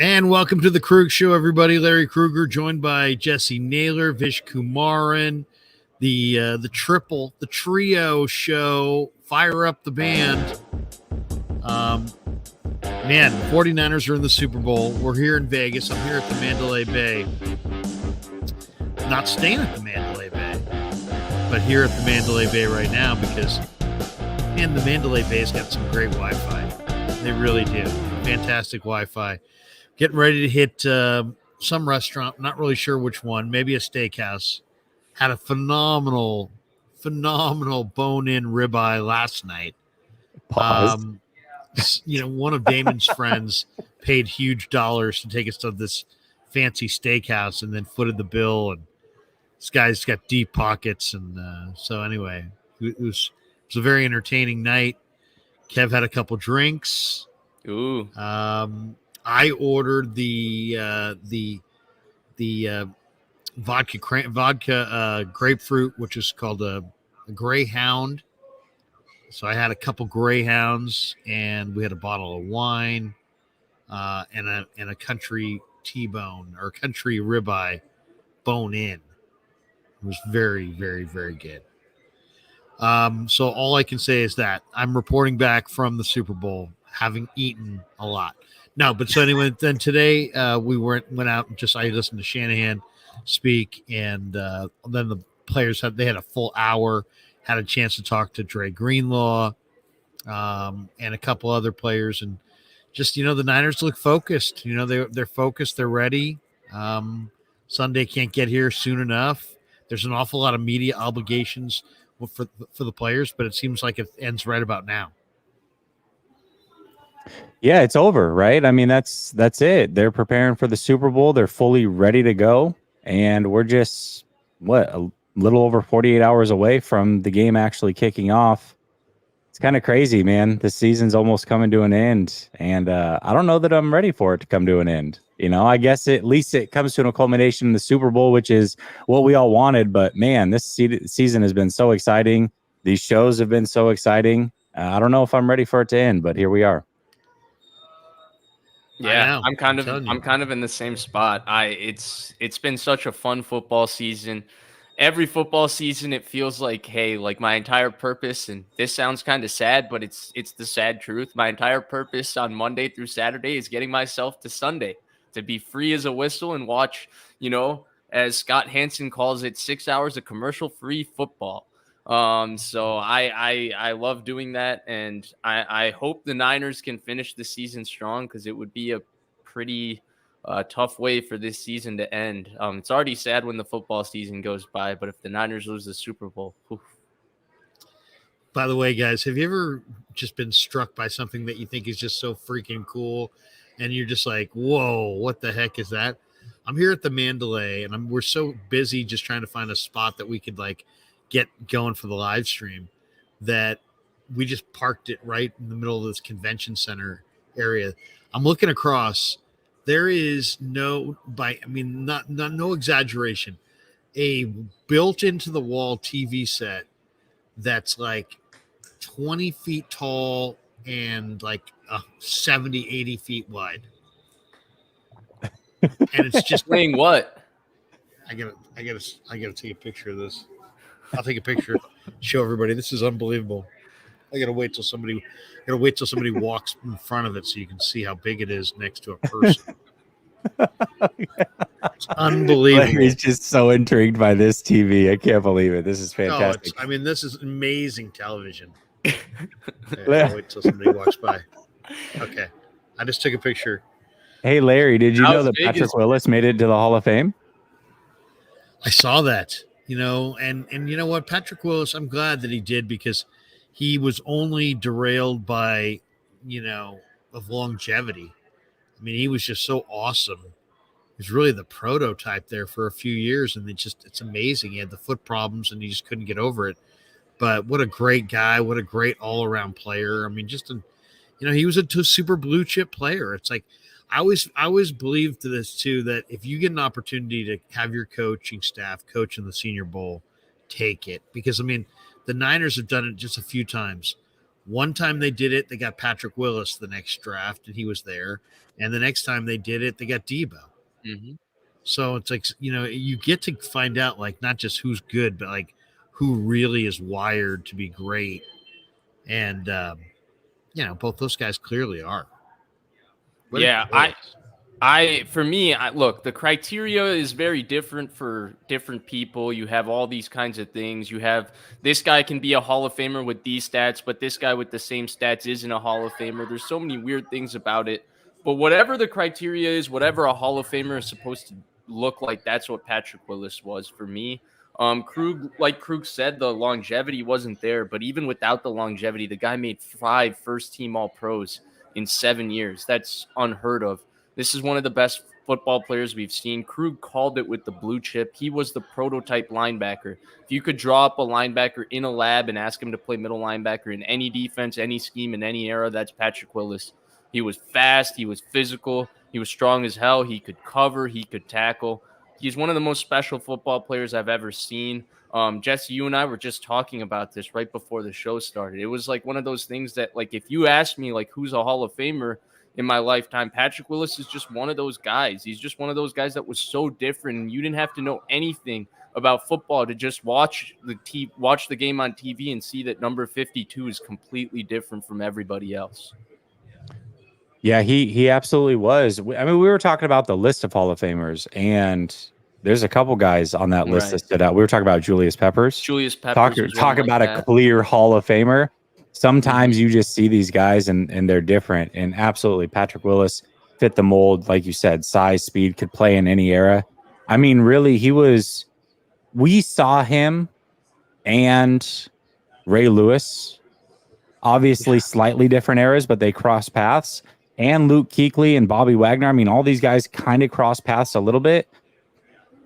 And welcome to the Krug Show, everybody. Larry Kruger, joined by Jesse Naylor, Vish Kumaran, the trio show. Fire up the band. Man, the 49ers are in the Super Bowl. We're here in Vegas. I'm here at the Mandalay Bay. Not staying at the Mandalay Bay, but here at the Mandalay Bay right now because, man, the Mandalay Bay's got some great Wi-Fi. They really do. Fantastic Wi-Fi. Getting ready to hit some restaurant. Not really sure which one. Maybe a steakhouse. Had a phenomenal bone-in ribeye last night. Pause. One of Damon's friends paid huge dollars to take us to this fancy steakhouse and then footed the bill. And this guy's got deep pockets. And so anyway, it was a very entertaining night. Kev had a couple drinks. Ooh. I ordered the vodka grapefruit, which is called a Greyhound. So I had a couple Greyhounds, and we had a bottle of wine, and a country T-bone or country ribeye bone in. It was very, very, very good. So all I can say is that I'm reporting back from the Super Bowl, having eaten a lot. No, but so anyway, then today we went out and I listened to Shanahan speak, and then the players had a full hour, had a chance to talk to Dre Greenlaw, and a couple other players, and just the Niners look focused. They're focused, they're ready. Sunday can't get here soon enough. There's an awful lot of media obligations for the players, but it seems like it ends right about now. Yeah, it's over, right? I mean, that's it. They're preparing for the Super Bowl. They're fully ready to go. And we're just, a little over 48 hours away from the game actually kicking off. It's kind of crazy, man. The season's almost coming to an end. And I don't know that I'm ready for it to come to an end. I guess at least it comes to a culmination in the Super Bowl, which is what we all wanted. But, man, this season has been so exciting. These shows have been so exciting. I don't know if I'm ready for it to end, but here we are. Yeah, I'm kind of in the same spot. It's been such a fun football season. Every football season, it feels like, hey, like my entire purpose, and this sounds kind of sad, but it's the sad truth. My entire purpose on Monday through Saturday is getting myself to Sunday to be free as a whistle and watch, as Scott Hansen calls it, 6 hours of commercial-free football. So I love doing that, and I hope the Niners can finish the season strong, because it would be a pretty tough way for this season to end. It's already sad when the football season goes by, but if the Niners lose the Super Bowl, oof. By the way, guys, have you ever just been struck by something that you think is just so freaking cool, and you're just like, whoa, what the heck is that? I'm here at the Mandalay, and we're so busy just trying to find a spot that we could get going for the live stream that we just parked it right in the middle of this convention center area. I'm looking across. There is no exaggeration, a built into the wall TV set that's like 20 feet tall and 70, 80 feet wide. And it's just playing what? I gotta take a picture of this. I'll take a picture, show everybody. This is unbelievable. I gotta wait till somebody walks in front of it so you can see how big it is next to a person. It's unbelievable. He's just so intrigued by this TV. I can't believe it. This is fantastic. This is amazing television. I'll wait till somebody walks by. Okay, I just took a picture. Hey, Larry, did you know that Patrick Willis made it to the Hall of Fame? I saw that. And you know what, Patrick Willis, I'm glad that he did, because he was only derailed by, of longevity. I mean, he was just so awesome. He was really the prototype there for a few years, and it's amazing. He had the foot problems, and he just couldn't get over it. But what a great guy! What a great all-around player! I mean, he was a super blue chip player. It's like I always believed this too, that if you get an opportunity to have your coaching staff coach in the Senior Bowl, take it, because the Niners have done it just a few times. One time they did it, they got Patrick Willis the next draft, and he was there. And the next time they did it, they got Debo. Mm-hmm. So it's like, you get to find out, like, not just who's good, but like who really is wired to be great. And, both those guys clearly are. For me, look, the criteria is very different for different people. You have all these kinds of things. You have this guy can be a Hall of Famer with these stats, but this guy with the same stats isn't a Hall of Famer. There's so many weird things about it. But whatever the criteria is, whatever a Hall of Famer is supposed to look like, that's what Patrick Willis was for me. Like Krug said, the longevity wasn't there, but even without the longevity, the guy made 5 first-team All-Pros in 7 years. That's unheard of. This is one of the best football players we've seen. Krug called it with the blue chip. He was the prototype linebacker. If you could draw up a linebacker in a lab and ask him to play middle linebacker in any defense, any scheme, in any era, that's Patrick Willis. He was fast. He was physical. He was strong as hell. He could cover. He could tackle. He's one of the most special football players I've ever seen. Jesse, you and I were just talking about this right before the show started. It was like one of those things that, like, if you asked me, like, who's a Hall of Famer in my lifetime, Patrick Willis is just one of those guys. He's just one of those guys that was so different, and you didn't have to know anything about football to just watch the game on TV and see that number 52 is completely different from everybody else. Yeah, he absolutely was. I mean, we were talking about the list of Hall of Famers, and there's a couple guys on that list that stood out. We were talking about Julius Peppers. Talk about a clear Hall of Famer. Sometimes you just see these guys and they're different. And absolutely, Patrick Willis fit the mold, like you said, size, speed, could play in any era. I mean, really, we saw him and Ray Lewis, obviously slightly different eras, but they crossed paths. And Luke Kuechly and Bobby Wagner. I mean, all these guys kind of crossed paths a little bit.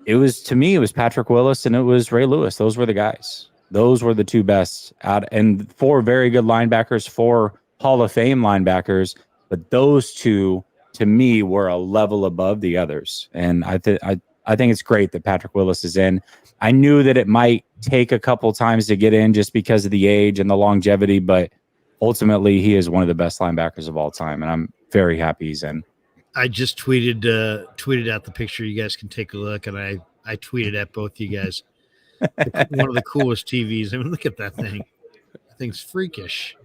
To me, it was Patrick Willis and it was Ray Lewis. Those were the guys. Those were the two best and 4 very good linebackers, 4 Hall of Fame linebackers. But those two, to me, were a level above the others. And I think it's great that Patrick Willis is in. I knew that it might take a couple times to get in just because of the age and the longevity, but ultimately he is one of the best linebackers of all time. And I'm very happy he's in. I just tweeted out the picture. You guys can take a look, and I tweeted at both you guys. One of the coolest TVs. I mean, look at that thing. That thing's freakish.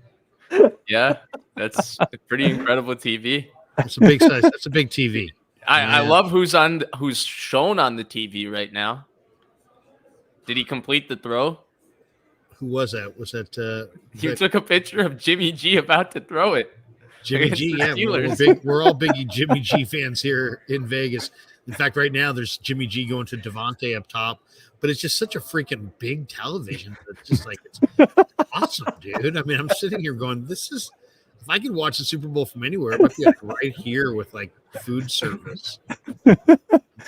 Yeah, that's a pretty incredible TV. It's a big size. That's a big TV. I love who's shown on the TV right now. Did he complete the throw? Who was that? Was that? You took a picture of Jimmy G about to throw it. Jimmy G, yeah, we're all big Jimmy G fans here in Vegas. In fact, right now there's Jimmy G going to Devontae up top, but it's just such a freaking big television. It's just like, it's awesome, dude. I mean, I'm sitting here going, if I could watch the Super Bowl from anywhere, it might be like right here with like food service.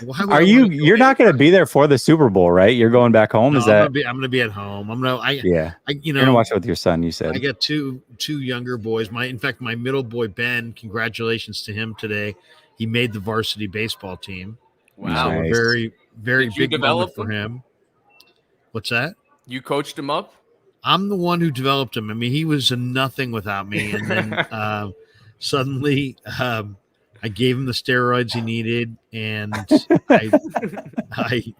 You're not going to be there for the Super Bowl, right? You're going back home. No, I'm going to be at home. You're going to watch it with your son. You said I got two younger boys. In fact, my middle boy Ben. Congratulations to him today. He made the varsity baseball team. Wow, so a very, very big moment for him. What's that? You coached him up? I'm the one who developed him. I mean, he was a nothing without me, and then suddenly. I gave him the steroids he needed, and I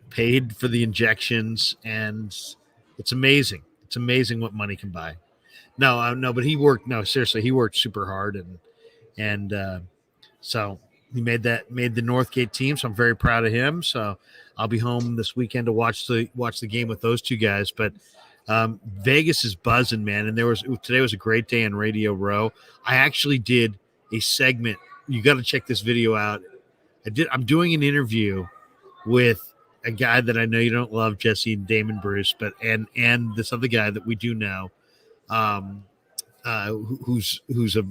paid for the injections, and it's amazing. It's amazing what money can buy. No, but he worked. No, seriously, he worked super hard, and so he made the Northgate team. So I'm very proud of him. So I'll be home this weekend to watch the game with those two guys. But Vegas is buzzing, man. And today was a great day on Radio Row. I actually did a segment. You got to check this video out. I'm doing an interview with a guy that I know you don't love, Jesse, and Damon Bruce, but and this other guy that we do know, who's a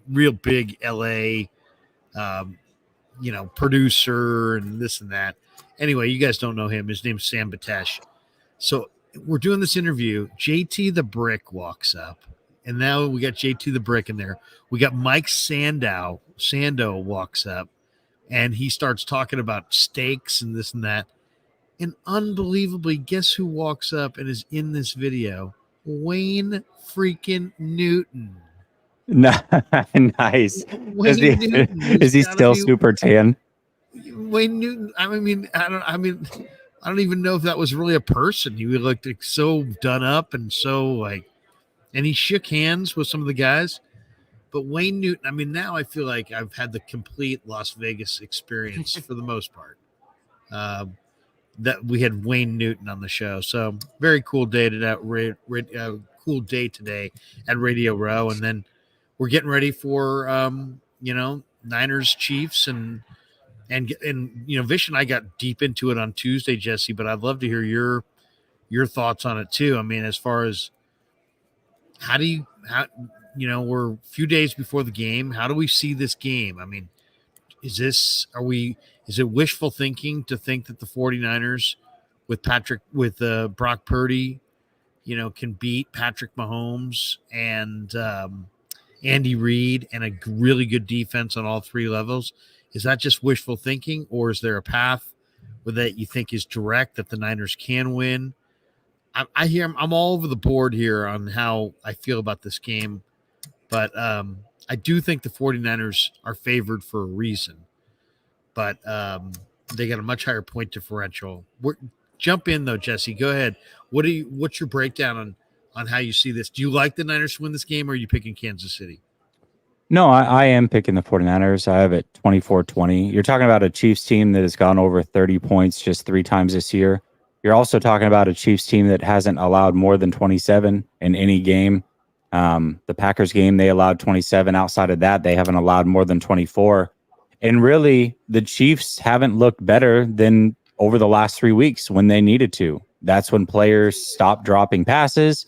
real big LA, producer and this and that. Anyway, you guys don't know him. His name's Sam Batesh. So we're doing this interview. JT the Brick walks up. And now we got JT the Brick in there. We got Mike Sando walks up, and he starts talking about steaks and this and that. And unbelievably, guess who walks up and is in this video? Wayne freaking Newton. Nice. Wayne Newton Is he still super tan? Wayne Newton. I mean, I don't even know if that was really a person. He looked like so done up and so like, and he shook hands with some of the guys. But Wayne Newton, I mean, now I feel like I've had the complete Las Vegas experience for the most part. That we had Wayne Newton on the show, so very cool day today. Cool day today at Radio Row, and then we're getting ready for Niners Chiefs and Vish and I got deep into it on Tuesday, Jesse. But I'd love to hear your thoughts on it too. I mean, as far as how we're a few days before the game. How do we see this game? I mean, is it wishful thinking to think that the 49ers with Brock Purdy, can beat Patrick Mahomes and Andy Reid and a really good defense on all three levels? Is that just wishful thinking, or is there a path that you think is direct that the Niners can win? I'm all over the board here on how I feel about this game, but I do think the 49ers are favored for a reason, but they got a much higher point differential. Jump in though, Jesse. Go ahead. What's your breakdown on how you see this? Do you like the Niners to win this game, or are you picking Kansas City? No, I am picking the 49ers. I have it 24-20. You're talking about a Chiefs team that has gone over 30 points just 3 times this year. You're also talking about a Chiefs team that hasn't allowed more than 27 in any game. The Packers game, they allowed 27. Outside of that, they haven't allowed more than 24. And really, the Chiefs haven't looked better than over the last 3 weeks when they needed to. That's when players stopped dropping passes.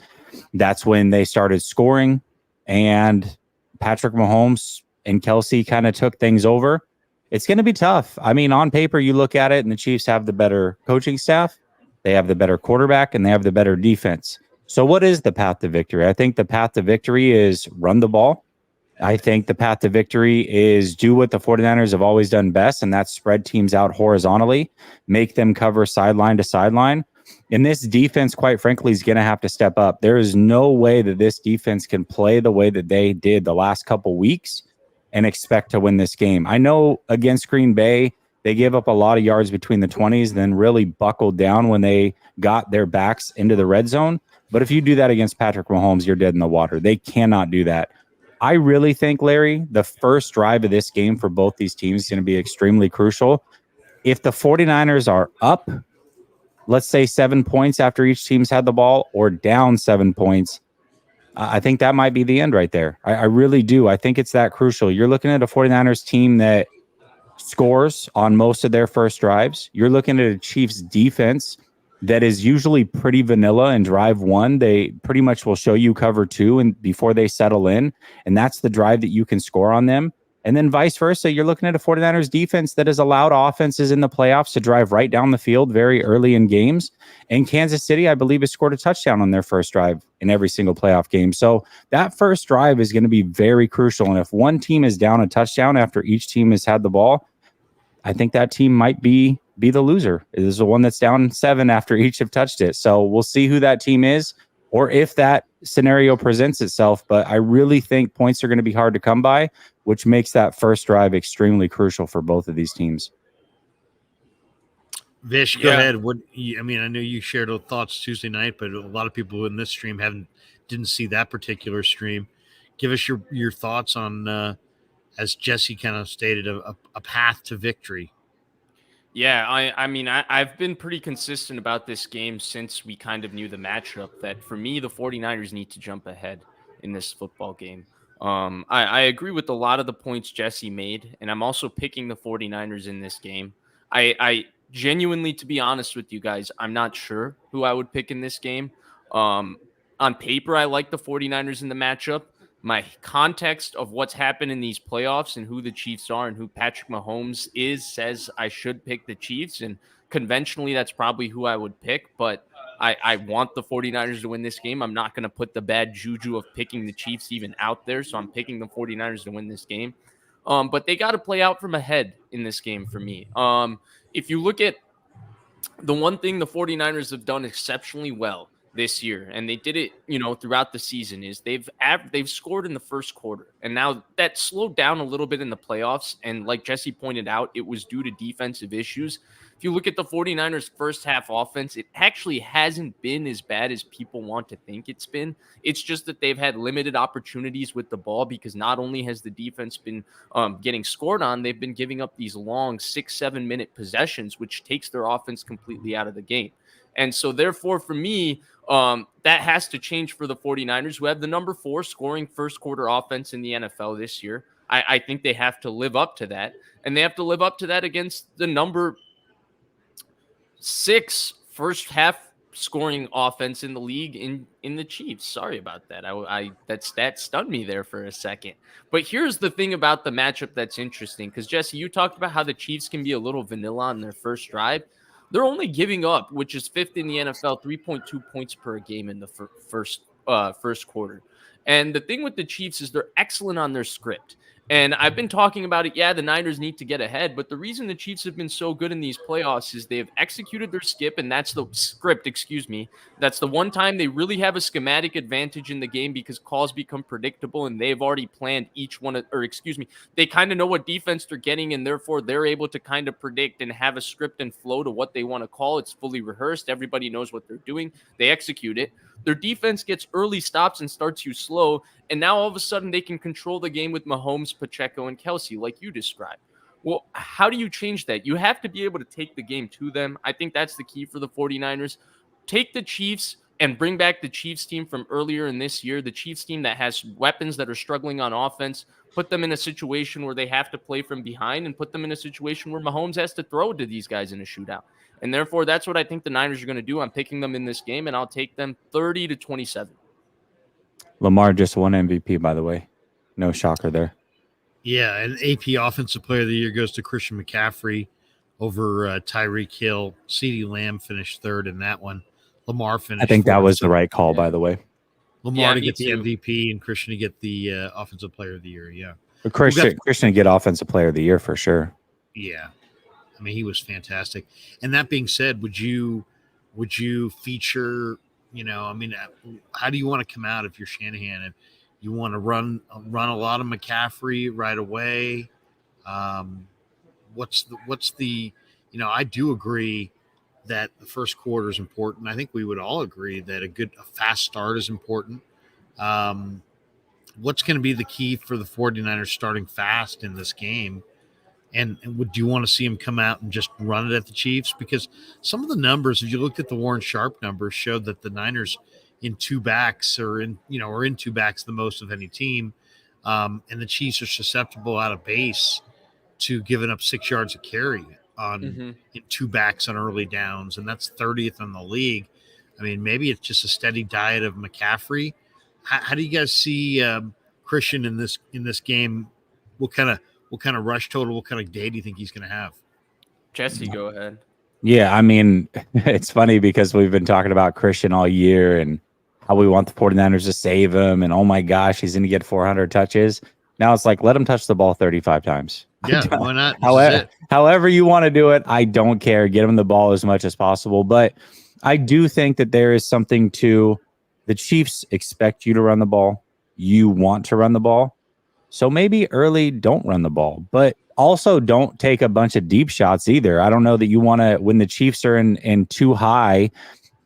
That's when they started scoring. And Patrick Mahomes and Kelsey kind of took things over. It's going to be tough. I mean, on paper, you look at it, and the Chiefs have the better coaching staff. They have the better quarterback, and they have the better defense. So what is the path to victory? I think the path to victory is run the ball. I think the path to victory is do what the 49ers have always done best, and that's spread teams out horizontally, make them cover sideline to sideline. And this defense, quite frankly, is going to have to step up. There is no way that this defense can play the way that they did the last couple weeks and expect to win this game. I know against Green Bay, they gave up a lot of yards between the 20s, then really buckled down when they got their backs into the red zone. But if you do that against Patrick Mahomes, you're dead in the water. They cannot do that. I really think, Larry, the first drive of this game for both these teams is going to be extremely crucial. If the 49ers are up, let's say 7 points after each team's had the ball, or down 7 points, I think that might be the end right there. I really do. I think it's that crucial. You're looking at a 49ers team that scores on most of their first drives. You're looking at a Chiefs defense that is usually pretty vanilla in drive 1. They pretty much will show you cover 2 and before they settle in, and that's the drive that you can score on them. And then vice versa, you're looking at a 49ers defense that has allowed offenses in the playoffs to drive right down the field very early in games. And Kansas City, I believe, has scored a touchdown on their first drive in every single playoff game. So that first drive is going to be very crucial. And if one team is down a touchdown after each team has had the ball, I think that team might be the loser. It is the one that's down 7 after each have touched it. So we'll see who that team is, or if that scenario presents itself. But I really think points are going to be hard to come by, which makes that first drive extremely crucial for both of these teams. Vish, go ahead. I know you shared thoughts Tuesday night, but a lot of people in this stream didn't see that particular stream. Give us your thoughts on, as Jesse kind of stated, a path to victory. Yeah, I've been pretty consistent about this game since we kind of knew the matchup, that for me, the 49ers need to jump ahead in this football game. I agree with a lot of the points Jesse made, and I'm also picking the 49ers in this game. I genuinely, to be honest with you guys, I'm not sure who I would pick in this game. On paper, I like the 49ers in the matchup. My context of what's happened in these playoffs and who the Chiefs are and who Patrick Mahomes is says I should pick the Chiefs. And conventionally, that's probably who I would pick. But I want the 49ers to win this game. I'm not going to put the bad juju of picking the Chiefs even out there. So I'm picking the 49ers to win this game. But they got to play out from ahead in this game for me. If you look at the one thing the 49ers have done exceptionally well this year, and they did it, throughout the season, is they've scored in the first quarter. And now that slowed down a little bit in the playoffs. And like Jesse pointed out, it was due to defensive issues. If you look at the 49ers first half offense, it actually hasn't been as bad as people want to think it's been. It's just that they've had limited opportunities with the ball, because not only has the defense been getting scored on, they've been giving up these long 6-7 minute possessions, which takes their offense completely out of the game. And so therefore, for me, that has to change for the 49ers, who have the number 4 scoring first quarter offense in the NFL this year. I think they have to live up to that. And they have to live up to that against the number 6 first half scoring offense in the league in the Chiefs. Sorry about that. That stunned me there for a second. But here's the thing about the matchup that's interesting, because Jesse, you talked about how the Chiefs can be a little vanilla on their first drive. They're only giving up, which is 5th in the NFL, 3.2 points per game in the first quarter. And the thing with the Chiefs is they're excellent on their script. And I've been talking about it. Yeah, the Niners need to get ahead, but the reason the Chiefs have been so good in these playoffs is they've executed their script, That's the one time they really have a schematic advantage in the game, because calls become predictable and they've already planned they kind of know what defense they're getting, and therefore they're able to kind of predict and have a script and flow to what they want to call. It's fully rehearsed. Everybody knows what they're doing. They execute it. Their defense gets early stops and starts you slow. And now all of a sudden they can control the game with Mahomes, Pacheco, and Kelsey, like you described. Well, how do you change that? You have to be able to take the game to them. I think that's the key for the 49ers. Take the Chiefs and bring back the Chiefs team from earlier in this year, the Chiefs team that has weapons that are struggling on offense, put them in a situation where they have to play from behind, and put them in a situation where Mahomes has to throw to these guys in a shootout. And therefore, that's what I think the Niners are going to do. I'm picking them in this game, and I'll take them 30-27. Lamar just won MVP, by the way. No shocker there. Yeah, and AP Offensive Player of the Year goes to Christian McCaffrey over Tyreek Hill. CeeDee Lamb finished 3rd in that one. Lamar finished. I think that was the right call, by the way. Lamar to get the MVP and Christian to get the Offensive Player of the Year. Yeah, but Christian to get Offensive Player of the Year for sure. Yeah, I mean, he was fantastic. And that being said, would you feature? How do you want to come out if you're Shanahan and you want to run a lot of McCaffrey right away? What's the I do agree that the first quarter is important. I think we would all agree that a fast start is important. What's going to be the key for the 49ers starting fast in this game? And would you want to see him come out and just run it at the Chiefs? Because some of the numbers, if you looked at the Warren Sharp numbers, showed that the Niners in 2 backs are in 2 backs the most of any team. And the Chiefs are susceptible out of base to giving up 6 yards of carry in 2 backs on early downs. And that's 30th in the league. I mean, maybe it's just a steady diet of McCaffrey. How do you guys see Christian in this game? What kind of rush total, what kind of day do you think he's going to have? Jesse, go ahead. Yeah, I mean, it's funny because we've been talking about Christian all year and how we want the 49ers to save him. And, oh, my gosh, he's going to get 400 touches. Now it's like, let him touch the ball 35 times. Yeah, why not? However you want to do it, I don't care. Get him the ball as much as possible. But I do think that there is something to the Chiefs expect you to run the ball. You want to run the ball. So maybe early, don't run the ball, but also don't take a bunch of deep shots either. I don't know that you want to, when the Chiefs are in too high,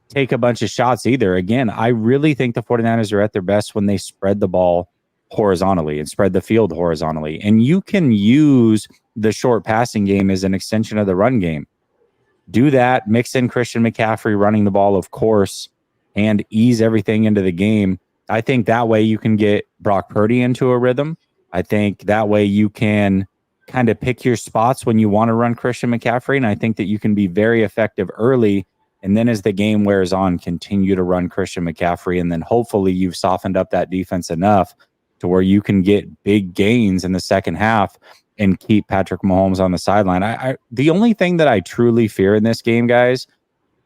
take a bunch of shots either. Again, I really think the 49ers are at their best when they spread the ball horizontally and spread the field horizontally. And you can use the short passing game as an extension of the run game. Do that, mix in Christian McCaffrey running the ball, of course, and ease everything into the game. I think that way you can get Brock Purdy into a rhythm. I think that way you can kind of pick your spots when you want to run Christian McCaffrey. And I think that you can be very effective early. And then as the game wears on, continue to run Christian McCaffrey. And then hopefully you've softened up that defense enough to where you can get big gains in the second half and keep Patrick Mahomes on the sideline. The only thing that I truly fear in this game, guys,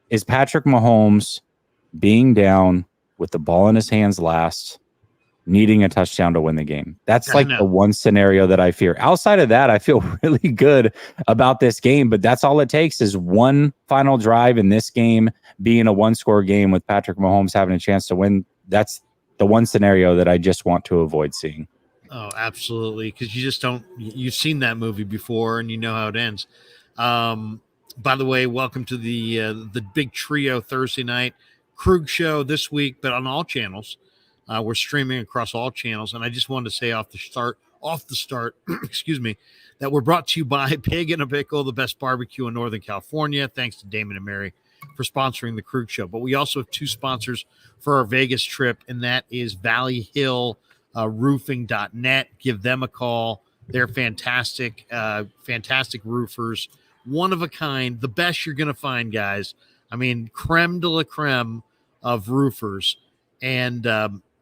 is Patrick Mahomes being down with the ball in his hands last, needing a touchdown to win the game. That's like the one scenario that I fear. Outside of that, I feel really good about this game, but that's all it takes is one final drive in this game being a one-score game with Patrick Mahomes having a chance to win. That's the one scenario that I just want to avoid seeing. Oh, absolutely. Because you just don't, you've seen that movie before and you know how it ends. By the way, welcome to the big trio Thursday night Krug show this week, but on all channels. We're streaming across all channels. And I just wanted to say off the start, excuse me, that we're brought to you by Pig and a Pickle, the best barbecue in Northern California. Thanks to Damon and Mary for sponsoring the Krug show. But we also have two sponsors for our Vegas trip, and that is Valley Hill roofing.net. Give them a call. They're fantastic, fantastic roofers. One of a kind, the best you're going to find, guys. I mean, creme de la creme of roofers. And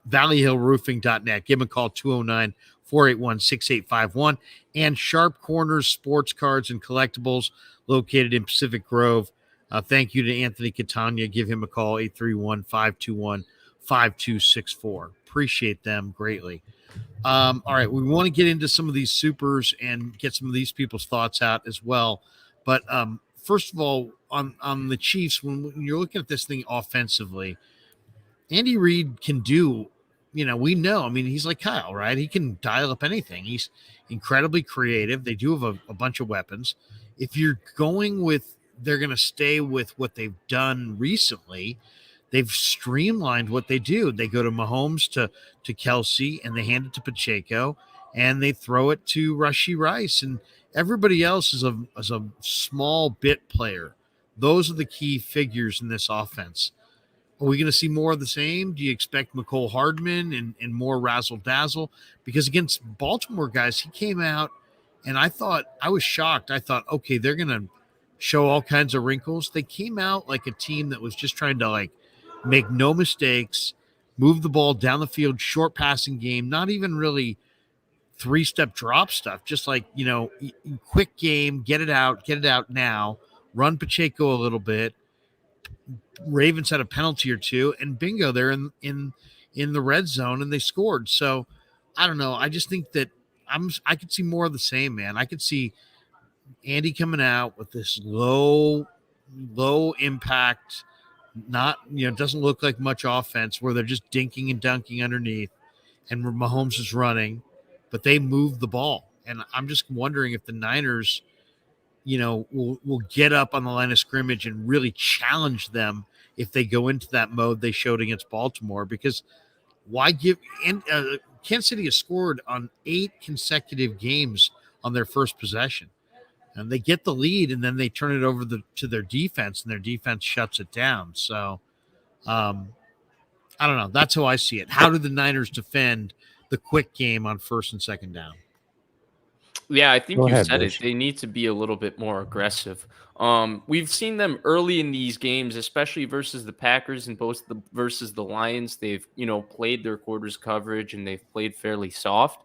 valleyhillroofing.net. Give them a call, 209-481-6851. And Sharp Corners Sports Cards and Collectibles, located in Pacific Grove. Thank you to Anthony Catania. Give him a call, 831-521-5264. Appreciate them greatly. All right, we want to get into some of these supers and get some of these people's thoughts out as well. But first of all, on the Chiefs, when you're looking at this thing offensively, Andy Reid can do, we know. I mean, he's like Kyle, right? He can dial up anything. He's incredibly creative. They do have a bunch of weapons. If you're going with, they're going to stay with what they've done recently. They've streamlined what they do. They go to Mahomes to Kelsey, and they hand it to Pacheco, and they throw it to Rashee Rice, and everybody else is a small bit player. Those are the key figures in this offense. Are we going to see more of the same? Do you expect McCole Hardman and more razzle dazzle? Because against Baltimore, guys, he came out, and I was shocked. I thought, okay, they're going to show all kinds of wrinkles. They came out like a team that was just trying to make no mistakes, move the ball down the field, short passing game, not even really three-step drop stuff, just quick game, get it out now, run Pacheco a little bit. Ravens had a penalty or two, and bingo, they're in the red zone, and they scored. So I don't know. I just think that I could see more of the same, man. I could see Andy coming out with this low impact, doesn't look like much offense, where they're just dinking and dunking underneath, and Mahomes is running, but they move the ball. And I'm just wondering if the Niners, will get up on the line of scrimmage and really challenge them if they go into that mode they showed against Baltimore. Because why Kansas City has scored on 8 consecutive games on their first possession. And they get the lead, and then they turn it over to their defense, and their defense shuts it down. So, I don't know. That's how I see it. How do the Niners defend the quick game on first and second down? Yeah, I think said it. They need to be a little bit more aggressive. We've seen them early in these games, especially versus the Packers and versus the Lions. They've, played their quarters coverage, and they've played fairly soft.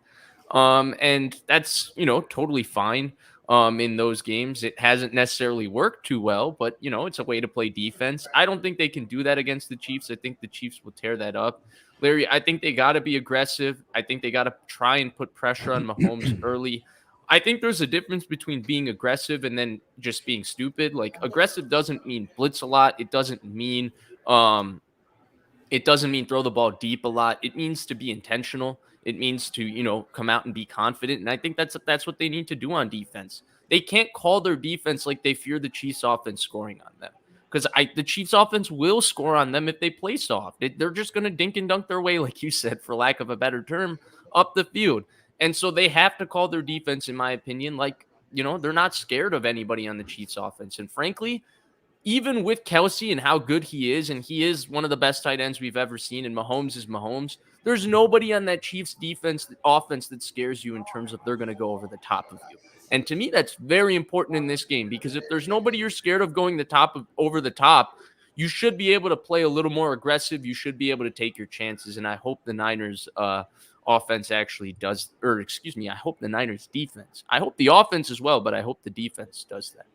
And that's, totally fine. In those games, it hasn't necessarily worked too well, but it's a way to play defense. I don't think they can do that against the Chiefs. I think the Chiefs will tear that up. Larry, I think they got to be aggressive. I think they got to try and put pressure on Mahomes early. I think there's a difference between being aggressive and then just being stupid. Like, aggressive doesn't mean blitz a lot. It doesn't mean throw the ball deep a lot. It means to be intentional. It means to, come out and be confident. And I think that's what they need to do on defense. They can't call their defense like they fear the Chiefs offense scoring on them. Because the Chiefs offense will score on them if they play soft. They're just going to dink and dunk their way, like you said, for lack of a better term, up the field. And so they have to call their defense, in my opinion, they're not scared of anybody on the Chiefs offense. And frankly, even with Kelsey and how good he is, and he is one of the best tight ends we've ever seen, and Mahomes is Mahomes, there's nobody on that Chiefs offense that scares you in terms of they're going to go over the top of you. And to me, that's very important in this game, because if there's nobody you're scared of going over the top, you should be able to play a little more aggressive. You should be able to take your chances. And I hope the Niners offense actually does, I hope the Niners defense. I hope the offense as well, but I hope the defense does that.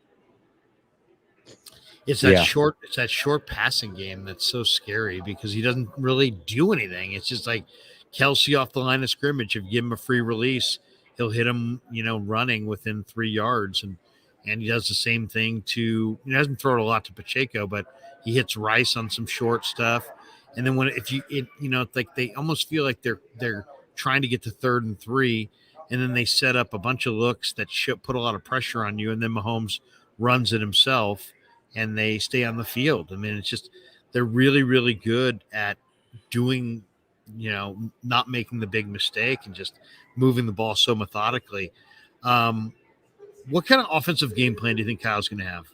It's that short passing game that's so scary, because he doesn't really do anything. It's just like Kelsey off the line of scrimmage. If you give him a free release, he'll hit him, running within 3 yards. And he does the same thing he doesn't throw it a lot to Pacheco, but he hits Rice on some short stuff. And then it's like they almost feel like they're trying to get to 3rd and 3, and then they set up a bunch of looks that should put a lot of pressure on you, and then Mahomes runs it himself, and they stay on the field. I mean, it's just they're really, really good at doing, not making the big mistake and just moving the ball so methodically. What kind of offensive game plan do you think Kyle's going to have?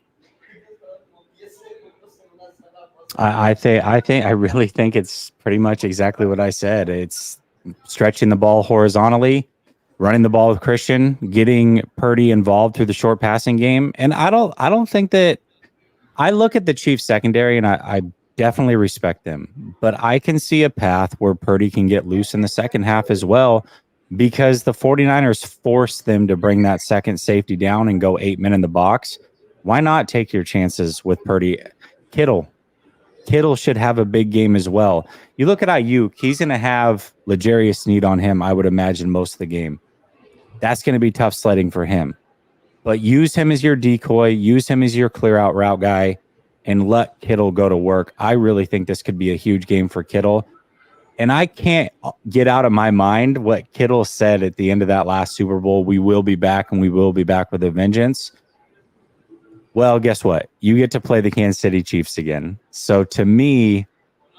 I really think it's pretty much exactly what I said. It's stretching the ball horizontally, running the ball with Christian, getting Purdy involved through the short passing game. And I don't think that I look at the Chiefs secondary and I definitely respect them, but I can see a path where Purdy can get loose in the second half as well, because the 49ers forced them to bring that second safety down and go 8 men in the box. Why not take your chances with Purdy? Kittle should have a big game as well. You look at Ayuk, he's going to have L'Jarius Sneed on him, I would imagine, most of the game. That's going to be tough sledding for him. But use him as your decoy, use him as your clear out route guy, and let Kittle go to work. I really think this could be a huge game for Kittle. And I can't get out of my mind what Kittle said at the end of that last Super Bowl. We will be back, and we will be back with a vengeance. Well, guess what? You get to play the Kansas City Chiefs again. So to me,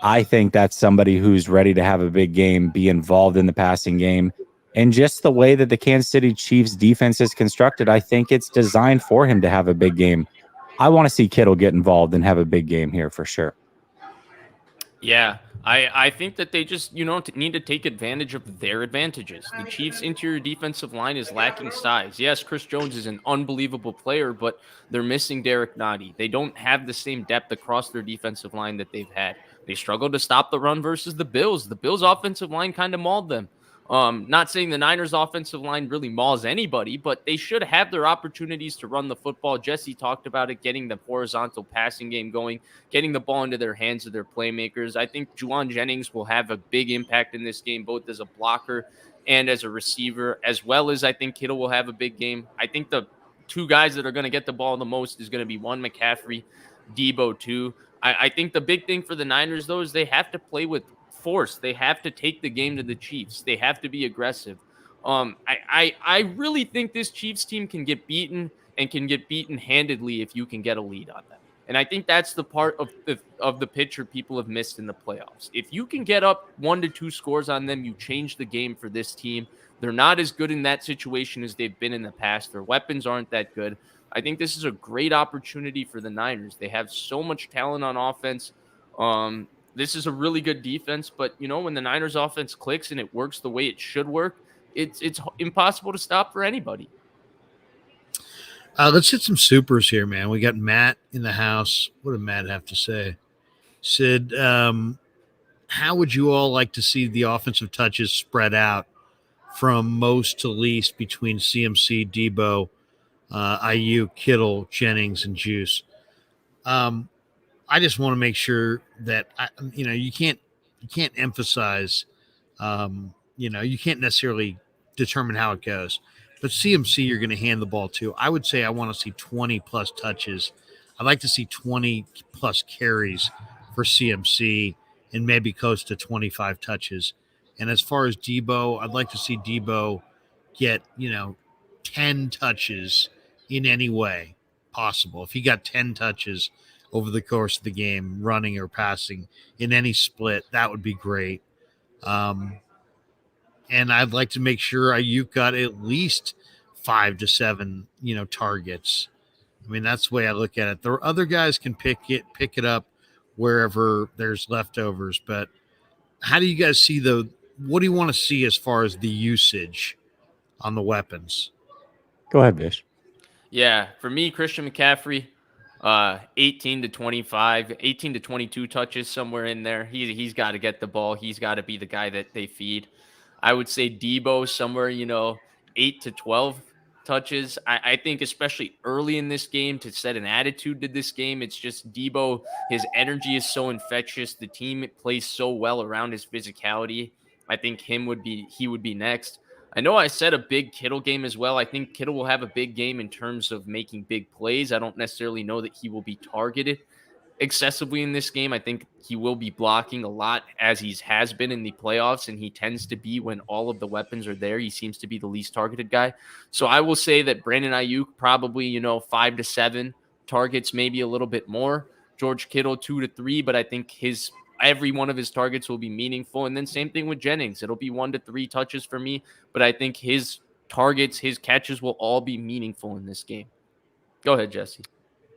I think that's somebody who's ready to have a big game, be involved in the passing game. And just the way that the Kansas City Chiefs defense is constructed, I think it's designed for him to have a big game. I want to see Kittle get involved and have a big game here for sure. Yeah, I think that they just, need to take advantage of their advantages. The Chiefs' interior defensive line is lacking size. Yes, Chris Jones is an unbelievable player, but they're missing Derek Nottie. They don't have the same depth across their defensive line that they've had. They struggled to stop the run versus the Bills. The Bills' offensive line kind of mauled them. Not saying the Niners' offensive line really mauls anybody, but they should have their opportunities to run the football. Jesse talked about it, getting the horizontal passing game going, getting the ball into their hands of their playmakers. I think Juwan Jennings will have a big impact in this game, both as a blocker and as a receiver, as well as I think Kittle will have a big game. I think the two guys that are going to get the ball the most is going to be one McCaffrey, Debo too. I think the big thing for the Niners, though, is they have to play with force. They have to take the game to the Chiefs. They have to be aggressive. I really think this Chiefs team can get beaten, and can get beaten handedly if you can get a lead on them. And I think that's the part of the picture people have missed in the playoffs. If you can get up 1 to 2 scores on them, you change the game for this team. They're not as good in that situation as they've been in the past. Their weapons aren't that good. I think this is a great opportunity for the Niners. They have so much talent on offense. This is a really good defense, but when the Niners offense clicks and it works the way it should work, it's impossible to stop for anybody. Let's hit some supers here, man. We got Matt in the house. What did Matt have to say? Sid, how would you all like to see the offensive touches spread out from most to least between CMC, Debo, Ayuk, Kittle, Jennings, and Juice? I just want to make sure that you can't emphasize, you can't necessarily determine how it goes, but CMC you're going to hand the ball to. I would say I want to see 20 plus touches. I'd like to see 20 plus carries for CMC and maybe close to 25 touches. And as far as Debo, I'd like to see Debo get 10 touches in any way possible. If he got 10 touches over the course of the game, running or passing in any split, that would be great. And I'd like to make sure Ayuk got at least 5 to 7, targets. I mean, that's the way I look at it. The other guys can pick it up wherever there's leftovers. But how do you guys see what do you want to see as far as the usage on the weapons? Go ahead, Vish. Yeah, for me, Christian McCaffrey, 18 to 25, 18 to 22 touches, somewhere in there. He's got to get the ball. He's got to be the guy that they feed. I would say Debo somewhere, 8 to 12 touches. I think especially early in this game to set an attitude to this game. It's just Debo, his energy is so infectious. The team plays so well around his physicality. I think he would be next. I know I said a big Kittle game as well. I think Kittle will have a big game in terms of making big plays. I don't necessarily know that he will be targeted excessively in this game. I think he will be blocking a lot as he has been in the playoffs, and he tends to be when all of the weapons are there. He seems to be the least targeted guy. So I will say that Brandon Ayuk probably, 5 to 7 targets, maybe a little bit more. George Kittle 2 to 3, but I think every one of his targets will be meaningful. And then same thing with Jennings. It'll be 1 to 3 touches for me, but I think his targets, his catches will all be meaningful in this game. Go ahead, Jesse.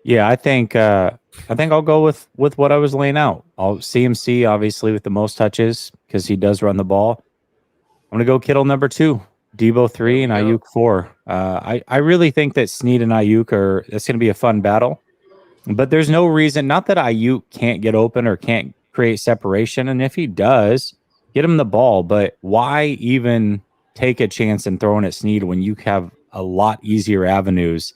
Yeah, I think I'll go with what I was laying out. I'll CMC obviously with the most touches because he does run the ball. I'm gonna go Kittle number 2, Debo 3, and Ayuk 4. I really think that Snead and Ayuk that's gonna be a fun battle. But there's no reason, not that Ayuk can't get open or can't create separation, and if he does, get him the ball. But why even take a chance and throw in at Snead when you have a lot easier avenues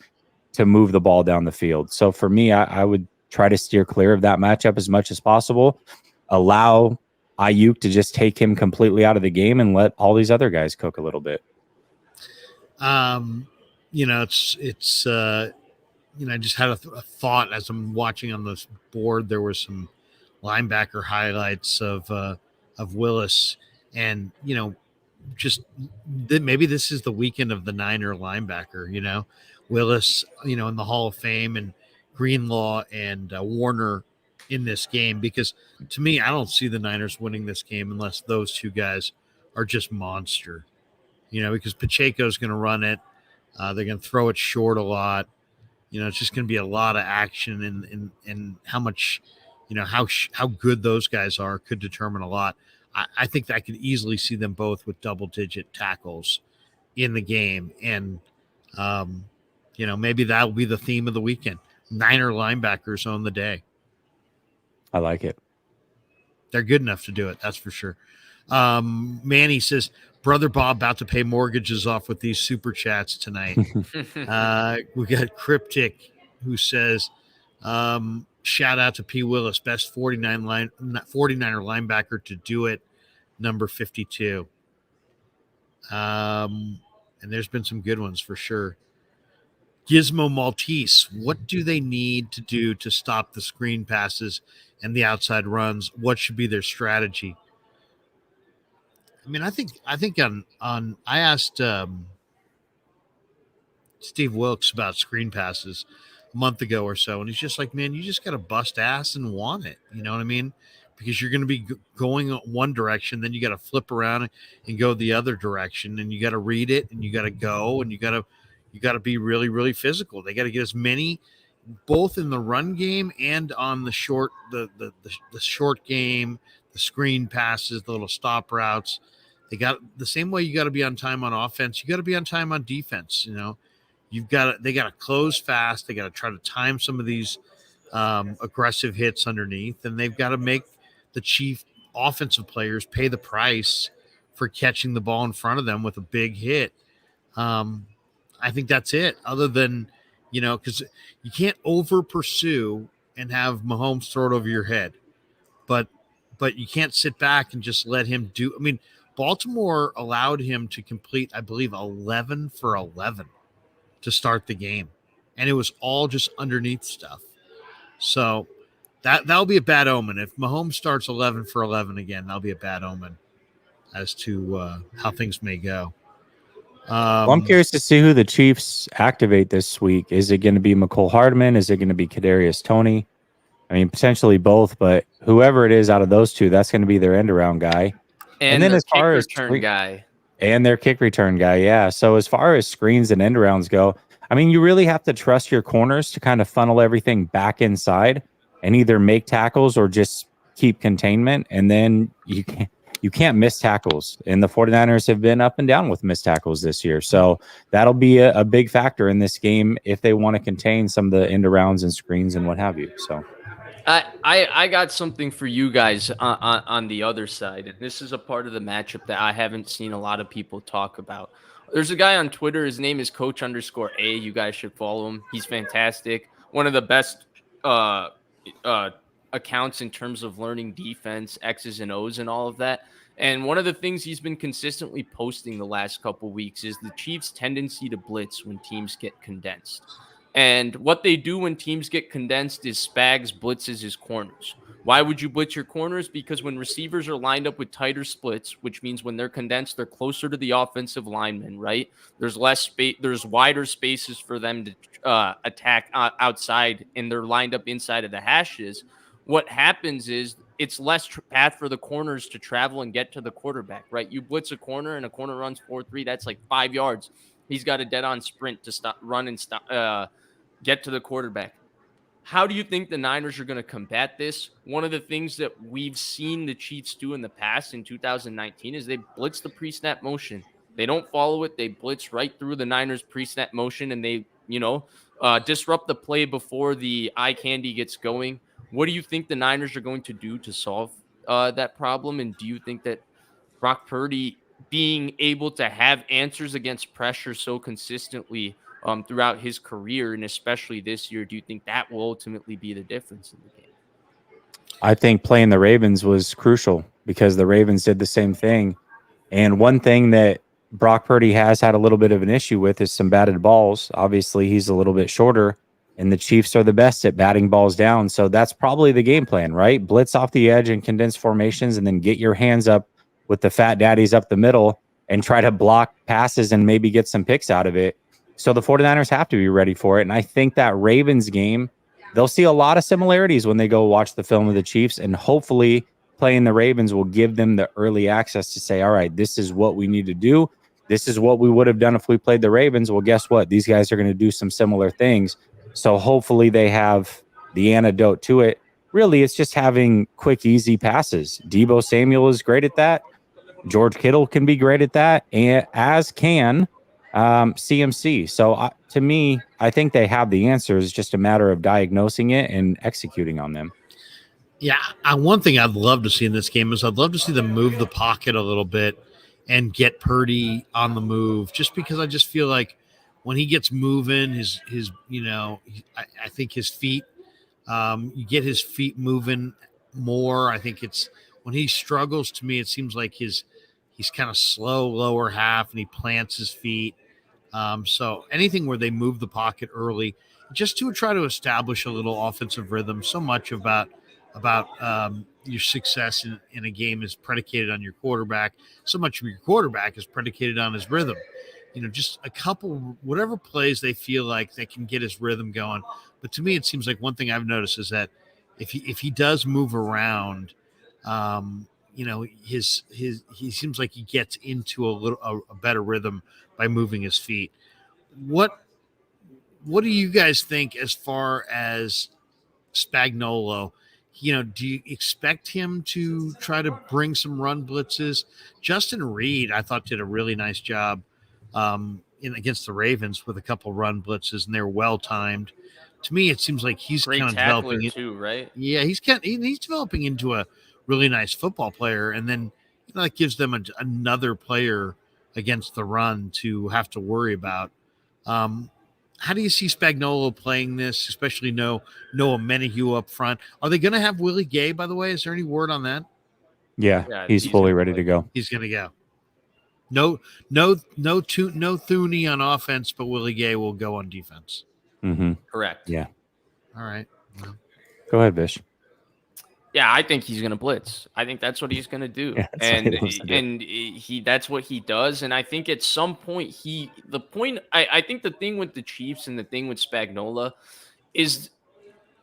to move the ball down the field? So for me, I would try to steer clear of that matchup as much as possible. Allow Ayuk to just take him completely out of the game and let all these other guys cook a little bit. I just had a thought as I'm watching on this board. There were some linebacker highlights of Willis, and maybe this is the weekend of the Niner linebacker. Willis, in the Hall of Fame, and Greenlaw and Warner in this game, because to me, I don't see the Niners winning this game unless those two guys are just monster. Because Pacheco's going to run it. They're going to throw it short a lot. It's just going to be a lot of action, and how much, how good those guys are could determine a lot. I think that I could easily see them both with double-digit tackles in the game, and maybe that'll be the theme of the weekend. Niner linebackers own the day. I like it. They're good enough to do it, that's for sure. Manny says, Brother Bob about to pay mortgages off with these super chats tonight. We got Cryptic who says, shout out to P. Willis, best 49er linebacker to do it, number 52. And there's been some good ones for sure. Gizmo Maltese, what do they need to do to stop the screen passes and the outside runs? What should be their strategy? I mean, I think I asked Steve Wilkes about screen passes a month ago or so, and he's just like, man, you just got to bust ass and want it. You know what I mean? Because you're going to be going one direction, then you got to flip around and go the other direction, and you got to read it, and you got to go, and you got to be really, really physical. They got to get as many, both in the run game and on the short, the short game, the screen passes, the little stop routes. They got the same way you got to be on time on offense. You got to be on time on defense. They got to close fast. They got to try to time some of these aggressive hits underneath, and they've got to make the chief offensive players pay the price for catching the ball in front of them with a big hit. I think that's it. Other than, because you can't over pursue and have Mahomes throw it over your head, but you can't sit back and just let him do. I mean, Baltimore allowed him to complete, I believe, 11 for 11 to start the game, and it was all just underneath stuff. So that'll be a bad omen. If Mahomes starts 11 for 11 again, that'll be a bad omen as to how things may go. I'm curious to see who the Chiefs activate this week. Is it going to be McCole Hardman? Is it going to be Kadarius Toney? I mean, potentially both, but whoever it is out of those two, that's going to be their end around guy. And then as far as return guy. And their kick return guy, yeah. So as far as screens and end arounds go, I mean, you really have to trust your corners to kind of funnel everything back inside and either make tackles or just keep containment. And then you can't miss tackles. And the 49ers have been up and down with missed tackles this year. So that'll be a big factor in this game if they want to contain some of the end arounds and screens and what have you. So I got something for you guys on the other side. And this is a part of the matchup that I haven't seen a lot of people talk about. There's a guy on Twitter. His name is Coach_A. You guys should follow him. He's fantastic. One of the best accounts in terms of learning defense, X's and O's and all of that. And one of the things he's been consistently posting the last couple weeks is the Chiefs' tendency to blitz when teams get condensed. And what they do when teams get condensed is Spags blitzes his corners. Why would you blitz your corners? Because when receivers are lined up with tighter splits, which means when they're condensed, they're closer to the offensive linemen, right? There's less space, there's wider spaces for them to attack outside, and they're lined up inside of the hashes. What happens is it's less path for the corners to travel and get to the quarterback, right? You blitz a corner and a corner runs 4-3, that's like 5 yards. He's got a dead on sprint to stop, run, and stop, get to the quarterback. How do you think the Niners are going to combat this? One of the things that we've seen the Chiefs do in the past in 2019 is they blitz the pre-snap motion. They don't follow it. They blitz right through the Niners pre-snap motion, and they, disrupt the play before the eye candy gets going. What do you think the Niners are going to do to solve that problem? And do you think that Brock Purdy being able to have answers against pressure so consistently throughout his career, and especially this year, do you think that will ultimately be the difference in the game? I think playing the Ravens was crucial because the Ravens did the same thing. And one thing that Brock Purdy has had a little bit of an issue with is some batted balls. Obviously, he's a little bit shorter, and the Chiefs are the best at batting balls down. So that's probably the game plan, right? Blitz off the edge and condense formations, and then get your hands up with the fat daddies up the middle and try to block passes and maybe get some picks out of it. So the 49ers have to be ready for it. And I think that Ravens game, they'll see a lot of similarities when they go watch the film of the Chiefs, and hopefully playing the Ravens will give them the early access to say, all right, this is what we need to do. This is what we would have done if we played the Ravens. Well, guess what? These guys are going to do some similar things. So hopefully they have the antidote to it. Really, it's just having quick, easy passes. Deebo Samuel is great at that. George Kittle can be great at that, and as can CMC. So to me, I think they have the answers. It's just a matter of diagnosing it and executing on them. Yeah, one thing I'd love to see in this game is I'd love to see them move the pocket a little bit and get Purdy on the move, just because I just feel like when he gets moving, I think his feet, you get his feet moving more. I think it's when he struggles, to me, it seems like he's kind of slow lower half and he plants his feet. So anything where they move the pocket early, just to try to establish a little offensive rhythm. So much about your success in a game is predicated on your quarterback. So much of your quarterback is predicated on his rhythm. Just a couple, whatever plays they feel like they can get his rhythm going. But to me, it seems like one thing I've noticed is that if he does move around, he seems like he gets into a better rhythm by moving his feet. What do you guys think as far as Spagnuolo? Do you expect him to try to bring some run blitzes? Justin Reed, I thought, did a really nice job against the Ravens with a couple run blitzes, and they're well timed. To me, it seems like he's great kind of tackler developing too, right? Yeah, he's developing into a really nice football player, and then that gives them another player against the run to have to worry about. How do you see Spagnuolo playing this, especially Noah Menahue up front? Are they going to have Willie Gay, by the way? Is there any word on that? Yeah, he's fully ready to go. He's going to go. No Thuney on offense, but Willie Gay will go on defense. Mm-hmm. Correct. Yeah. All right. Well. Go ahead, Bish. Yeah, I think he's going to blitz. I think that's what he's going to do. Yeah, and that's what he does. And I think at some point I think the thing with the Chiefs and the thing with Spagnuolo is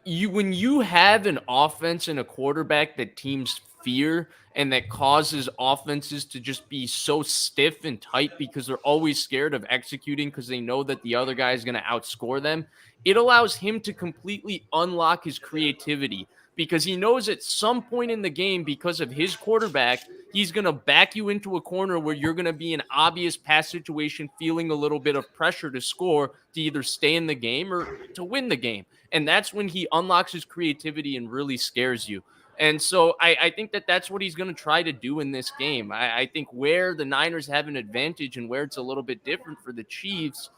when you have an offense and a quarterback that teams fear and that causes offenses to just be so stiff and tight because they're always scared of executing because they know that the other guy is going to outscore them, it allows him to completely unlock his creativity because he knows at some point in the game, because of his quarterback, he's going to back you into a corner where you're going to be in obvious pass situation, feeling a little bit of pressure to score, to either stay in the game or to win the game. And that's when he unlocks his creativity and really scares you. And so I think that's what he's going to try to do in this game. I think where the Niners have an advantage and where it's a little bit different for the Chiefs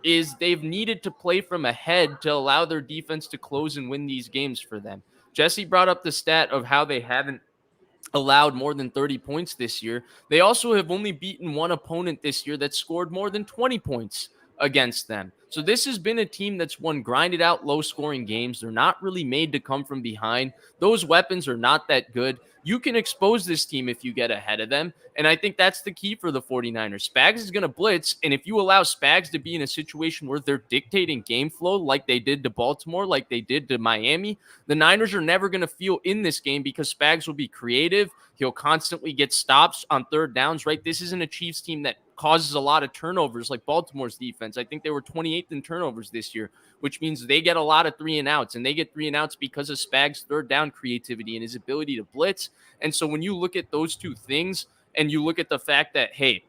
is they've needed to play from ahead to allow their defense to close and win these games for them. Jesse brought up the stat of how they haven't allowed more than 30 points this year. They also have only beaten one opponent this year that scored more than 20 points against them. So this has been a team that's won grinded out low scoring games. They're not really made to come from behind. Those weapons are not that good. You can expose this team if you get ahead of them. And I think that's the key for the 49ers. Spags is going to blitz. And if you allow Spags to be in a situation where they're dictating game flow like they did to Baltimore, like they did to Miami, the Niners are never going to feel in this game because Spags will be creative. He'll constantly get stops on third downs, right? This isn't a Chiefs team that causes a lot of turnovers like Baltimore's defense. I think they were 28th in turnovers this year, which means they get a lot of 3-and-outs, and they get 3-and-outs because of Spags' third down creativity and his ability to blitz. And so when you look at those two things and you look at the fact that, hey,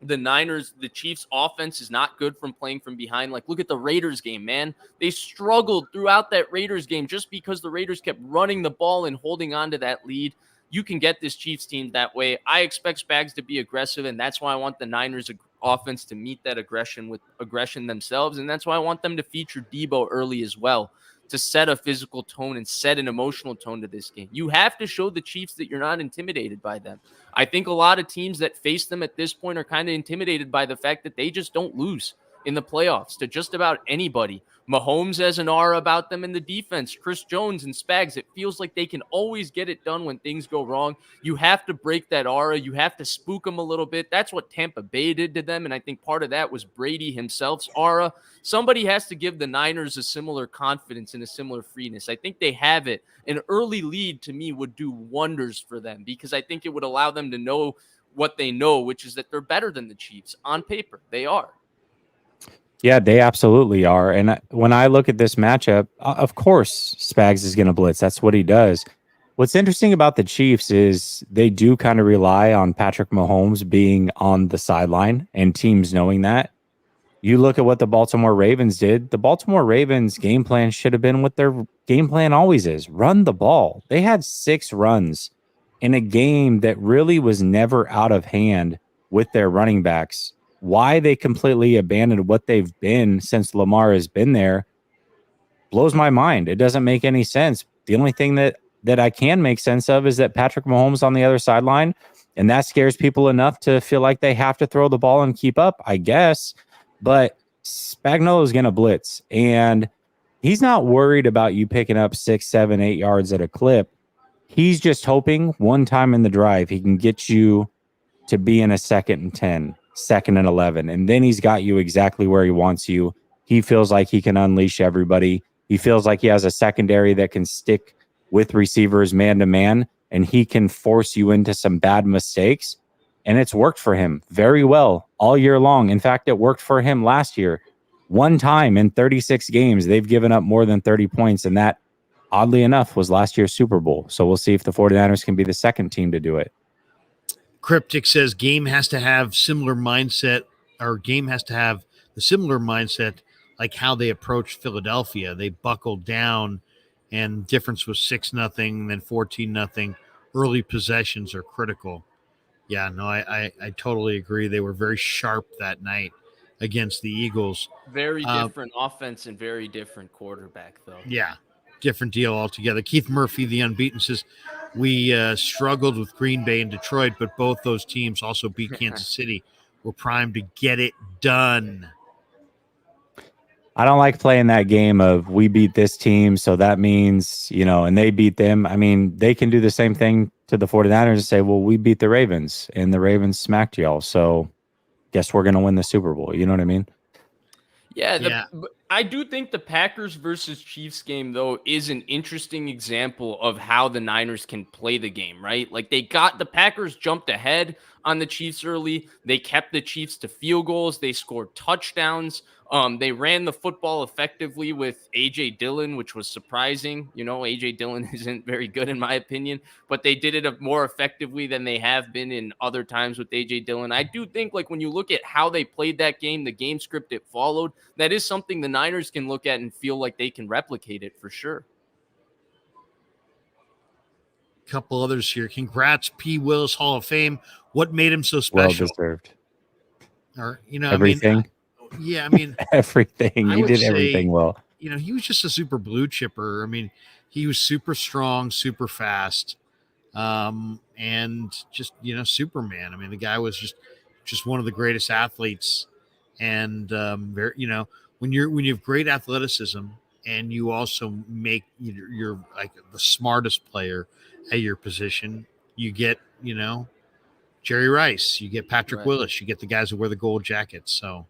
the Chiefs offense is not good from playing from behind. Like, look at the Raiders game, man. They struggled throughout that Raiders game just because the Raiders kept running the ball and holding on to that lead. You can get this Chiefs team that way. I expect Spags to be aggressive, and that's why I want the Niners offense to meet that aggression with aggression themselves, and that's why I want them to feature Debo early as well, to set a physical tone and set an emotional tone to this game. You have to show the Chiefs that you're not intimidated by them. I think a lot of teams that face them at this point are kind of intimidated by the fact that they just don't lose in the playoffs to just about anybody. Mahomes has an aura about them in the defense. Chris Jones and Spags, it feels like they can always get it done when things go wrong. You have to break that aura. You have to spook them a little bit. That's what Tampa Bay did to them, and I think part of that was Brady himself's aura. Somebody has to give the Niners a similar confidence and a similar freeness. I think they have it. An early lead, to me, would do wonders for them because I think it would allow them to know what they know, which is that they're better than the Chiefs. On paper, they are. Yeah, they absolutely are. And when I look at this matchup, of course, Spags is going to blitz. That's what he does. What's interesting about the Chiefs is they do kind of rely on Patrick Mahomes being on the sideline and teams knowing that. You look at what the Baltimore Ravens did. The Baltimore Ravens game plan should have been what their game plan always is: run the ball. They had 6 runs in a game that really was never out of hand with their running backs. Why they completely abandoned what they've been since Lamar has been there blows my mind. It doesn't make any sense. The only thing that I can make sense of is that Patrick Mahomes on the other sideline, and that scares people enough to feel like they have to throw the ball and keep up, I guess. But Spagnuolo is going to blitz, and he's not worried about you picking up 6, 7, 8 yards at a clip. He's just hoping one time in the drive he can get you to be in a 2nd and 10, 2nd and 11, and then he's got you exactly where he wants you. He feels like he can unleash everybody. He feels like he has a secondary that can stick with receivers man to man, and he can force you into some bad mistakes. And it's worked for him very well all year long. In fact, it worked for him last year. One time in 36 games, they've given up more than 30 points, and that, oddly enough, was last year's Super Bowl. So we'll see if the 49ers can be the second team to do it. Cryptic says game has to have similar mindset, or game has to have the similar mindset like how they approached Philadelphia. They buckled down, and difference was 6-0, then 14-0. Early possessions are critical. Yeah, no, I totally agree. They were very sharp that night against the Eagles. Very different offense and very different quarterback, though. Yeah, different deal altogether. Keith Murphy, the unbeaten, says, we struggled with Green Bay and Detroit, but both those teams also beat Kansas City. We're primed to get it done. I don't like playing that game of we beat this team, so that means, and they beat them. I mean, they can do the same thing to the 49ers and say, well, we beat the Ravens, and the Ravens smacked y'all, so guess we're going to win the Super Bowl. You know what I mean? Yeah, I do think the Packers versus Chiefs game, though, is an interesting example of how the Niners can play the game, right? Like, the Packers jumped ahead on the Chiefs early. They kept the Chiefs to field goals. They scored touchdowns. They ran the football effectively with A.J. Dillon, which was surprising. A.J. Dillon isn't very good in my opinion, but they did it more effectively than they have been in other times with A.J. Dillon. I do think, like, when you look at how they played that game, the game script it followed, that is something the Niners can look at and feel like they can replicate it for sure. Couple others here. Congrats, P. Willis, Hall of Fame. What made him so special? Well deserved. Or, everything. Everything. You did everything well. He was just a super blue chipper. I mean, he was super strong, super fast. and just Superman. I mean, the guy was just one of the greatest athletes, and very, when you have great athleticism and you also make you're like the smartest player at your position, you get Jerry Rice, you get Patrick Right. Willis, you get the guys who wear the gold jackets. So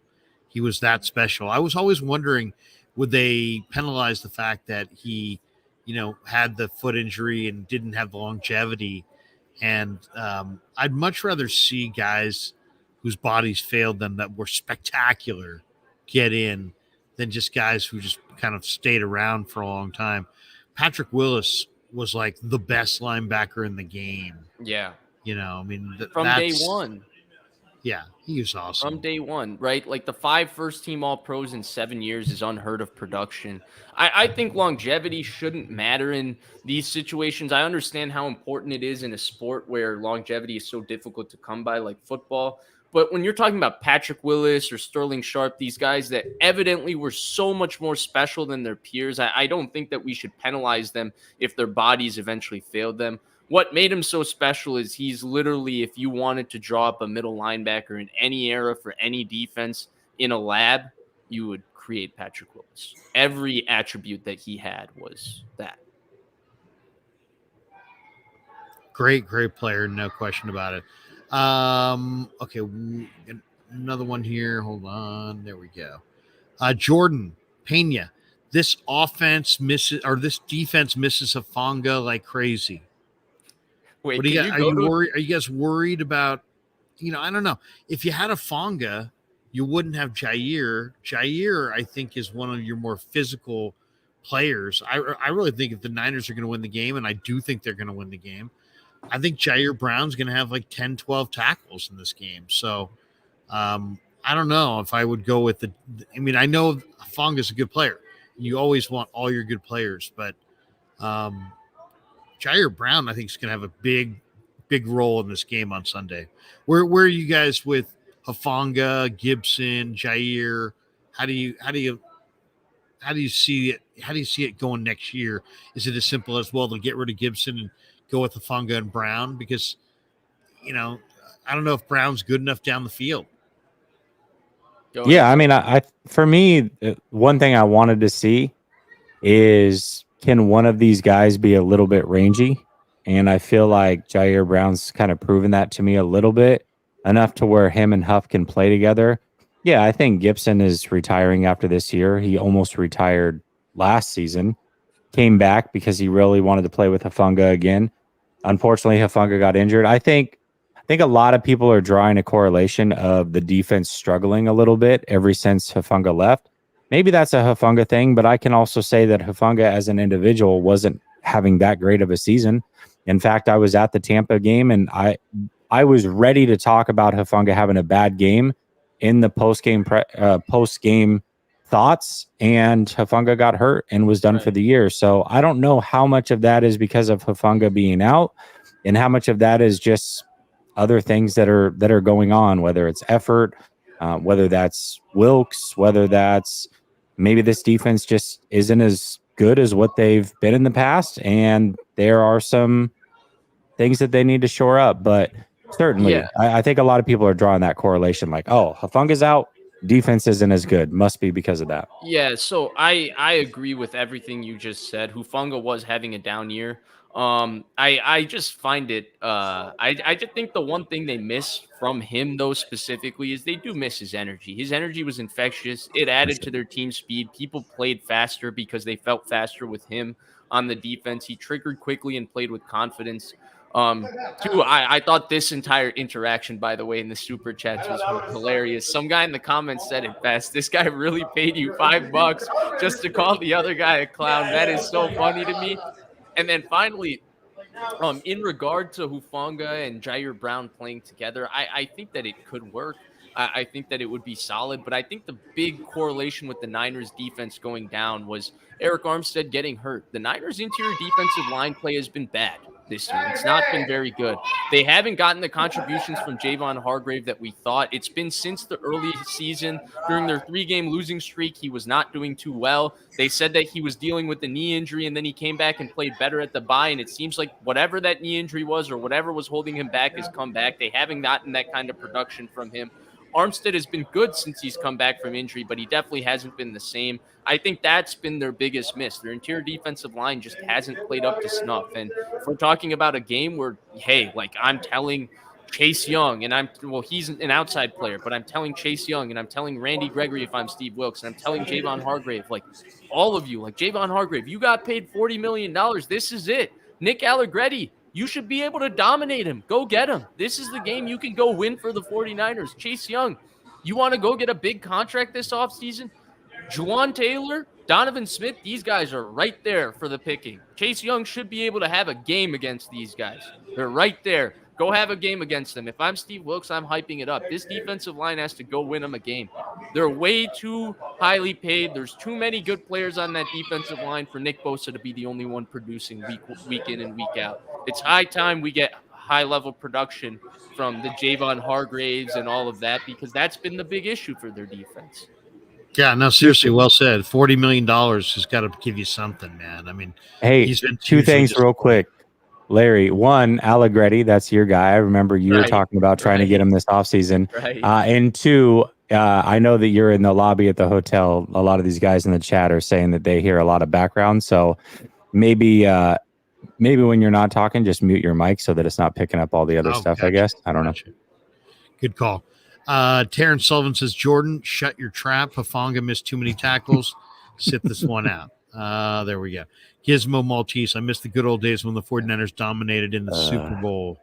he was that special. I was always wondering, would they penalize the fact that he, had the foot injury and didn't have the longevity? And I'd much rather see guys whose bodies failed them that were spectacular get in than just guys who just kind of stayed around for a long time. Patrick Willis was like the best linebacker in the game. Yeah. I mean, From day one. Yeah, he was awesome. From day one, right? Like the 5 first-team All-Pros in 7 years is unheard of production. I think longevity shouldn't matter in these situations. I understand how important it is in a sport where longevity is so difficult to come by, like football. But when you're talking about Patrick Willis or Sterling Sharp, these guys that evidently were so much more special than their peers, I don't think that we should penalize them if their bodies eventually failed them. What made him so special is he's literally, if you wanted to draw up a middle linebacker in any era for any defense in a lab, you would create Patrick Willis. Every attribute that he had was that. Great player, no question about it. Okay, another one here. Hold on. There we go. Jordan Pena. This offense misses, or this defense misses Hufanga like crazy. Wait, are you worried? Are you guys worried about? I don't know. If you had Hufanga, you wouldn't have Jair. Jair, I think, is one of your more physical players. I really think if the Niners are going to win the game, and I do think they're going to win the game, I think Jair Brown's going to have like 10, 12 tackles in this game. So I don't know if I would go with I know Hufanga's a good player. You always want all your good players, but Jair Brown, I think, is going to have a big role in this game on Sunday. Where are you guys with Hufanga, Gibson, Jair? How do you see it? How do you see it going next year? Is it as simple as, well, to get rid of Gibson and go with Hufanga and Brown? Because I don't know if Brown's good enough down the field. Yeah, I mean, I for me, one thing I wanted to see is, can one of these guys be a little bit rangy? And I feel like Jair Brown's kind of proven that to me a little bit, enough to where him and Huff can play together. Yeah, I think Gibson is retiring after this year. He almost retired last season, came back because he really wanted to play with Hufanga again. Unfortunately, Hufanga got injured. I think a lot of people are drawing a correlation of the defense struggling a little bit ever since Hufanga left. Maybe that's a Hufanga thing, but I can also say that Hufanga as an individual wasn't having that great of a season. In fact, I was at the Tampa game, and I was ready to talk about Hufanga having a bad game in the post-game thoughts, and Hufanga got hurt and was done for the year. So I don't know how much of that is because of Hufanga being out and how much of that is just other things that are going on, whether it's effort, whether that's Wilkes, whether that's maybe this defense just isn't as good as what they've been in the past, and there are some things that they need to shore up. But certainly, I think a lot of people are drawing that correlation, like, oh, Hufanga's out, defense isn't as good. Must be because of that. Yeah, so I agree with everything you just said. Hufanga was having a down year. I just find it I just think the one thing they miss from him, though, specifically, is they do miss his energy. His energy was infectious. It added to their team speed. People played faster because they felt faster with him on the defense. He triggered quickly and played with confidence. I thought this entire interaction, by the way, in the super chats was hilarious. Some guy in the comments said it best. This guy really paid you $5 just to call the other guy a clown. That is so funny to me. And then finally, in regard to Hufanga and Jair Brown playing together, I think that it could work. I think that it would be solid, but I think the big correlation with the Niners defense going down was Eric Armstead getting hurt. The Niners interior defensive line play has been bad. this year. It's not been very good. They haven't gotten the contributions from Javon Hargrave that we thought. It's been since the early season. During their 3-game losing streak, he was not doing too well. They said that he was dealing with the knee injury, and then he came back and played better at the bye, and it seems like whatever that knee injury was or whatever was holding him back has come back. They haven't gotten that kind of production from him. Armstead has been good since he's come back from injury, but he definitely hasn't been the same. I think that's been their biggest miss. Their interior defensive line just hasn't played up to snuff. And if we're talking about a game where, hey, like I'm telling Chase Young, and he's an outside player, but I'm telling Chase Young, and I'm telling Randy Gregory if I'm Steve Wilkes, and I'm telling Javon Hargrave, like all of you, like Javon Hargrave, you got paid $40 million. This is it. Nick Allegretti, you should be able to dominate him. Go get him. This is the game you can go win for the 49ers. Chase Young, you want to go get a big contract this offseason? Juwan Taylor, Donovan Smith, these guys are right there for the picking. Chase Young should be able to have a game against these guys. They're right there. Go have a game against them. If I'm Steve Wilkes, I'm hyping it up. This defensive line has to go win them a game. They're way too highly paid. There's too many good players on that defensive line for Nick Bosa to be the only one producing week in and week out. It's high time we get high-level production from the Javon Hargraves and all of that, because that's been the big issue for their defense. Yeah, no, seriously, well said. $40 million has got to give you something, man. I mean, hey, he's been two things real quick. Larry, one, Allegretti, that's your guy. I remember you were talking about trying to get him this offseason. Right. And two, I know that you're in the lobby at the hotel. A lot of these guys in the chat are saying that they hear a lot of background. So maybe when you're not talking, just mute your mic so that it's not picking up all the other stuff, I guess. I don't know. Good call. Terrence Sullivan says, Jordan, shut your trap. Hufanga missed too many tackles. Sit this one out. There we go. Gizmo Maltese, I miss the good old days when the 49ers dominated in the Super Bowl.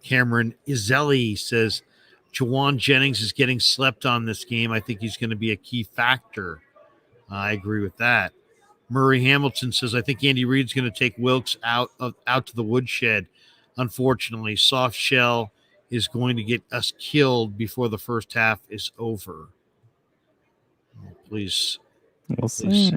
Cameron Izelli says, Jawan Jennings is getting slept on this game. I think he's going to be a key factor. I agree with that. Murray Hamilton says, I think Andy Reid's going to take Wilkes out to the woodshed. Unfortunately, soft shell is going to get us killed before the first half is over. Please. We'll see.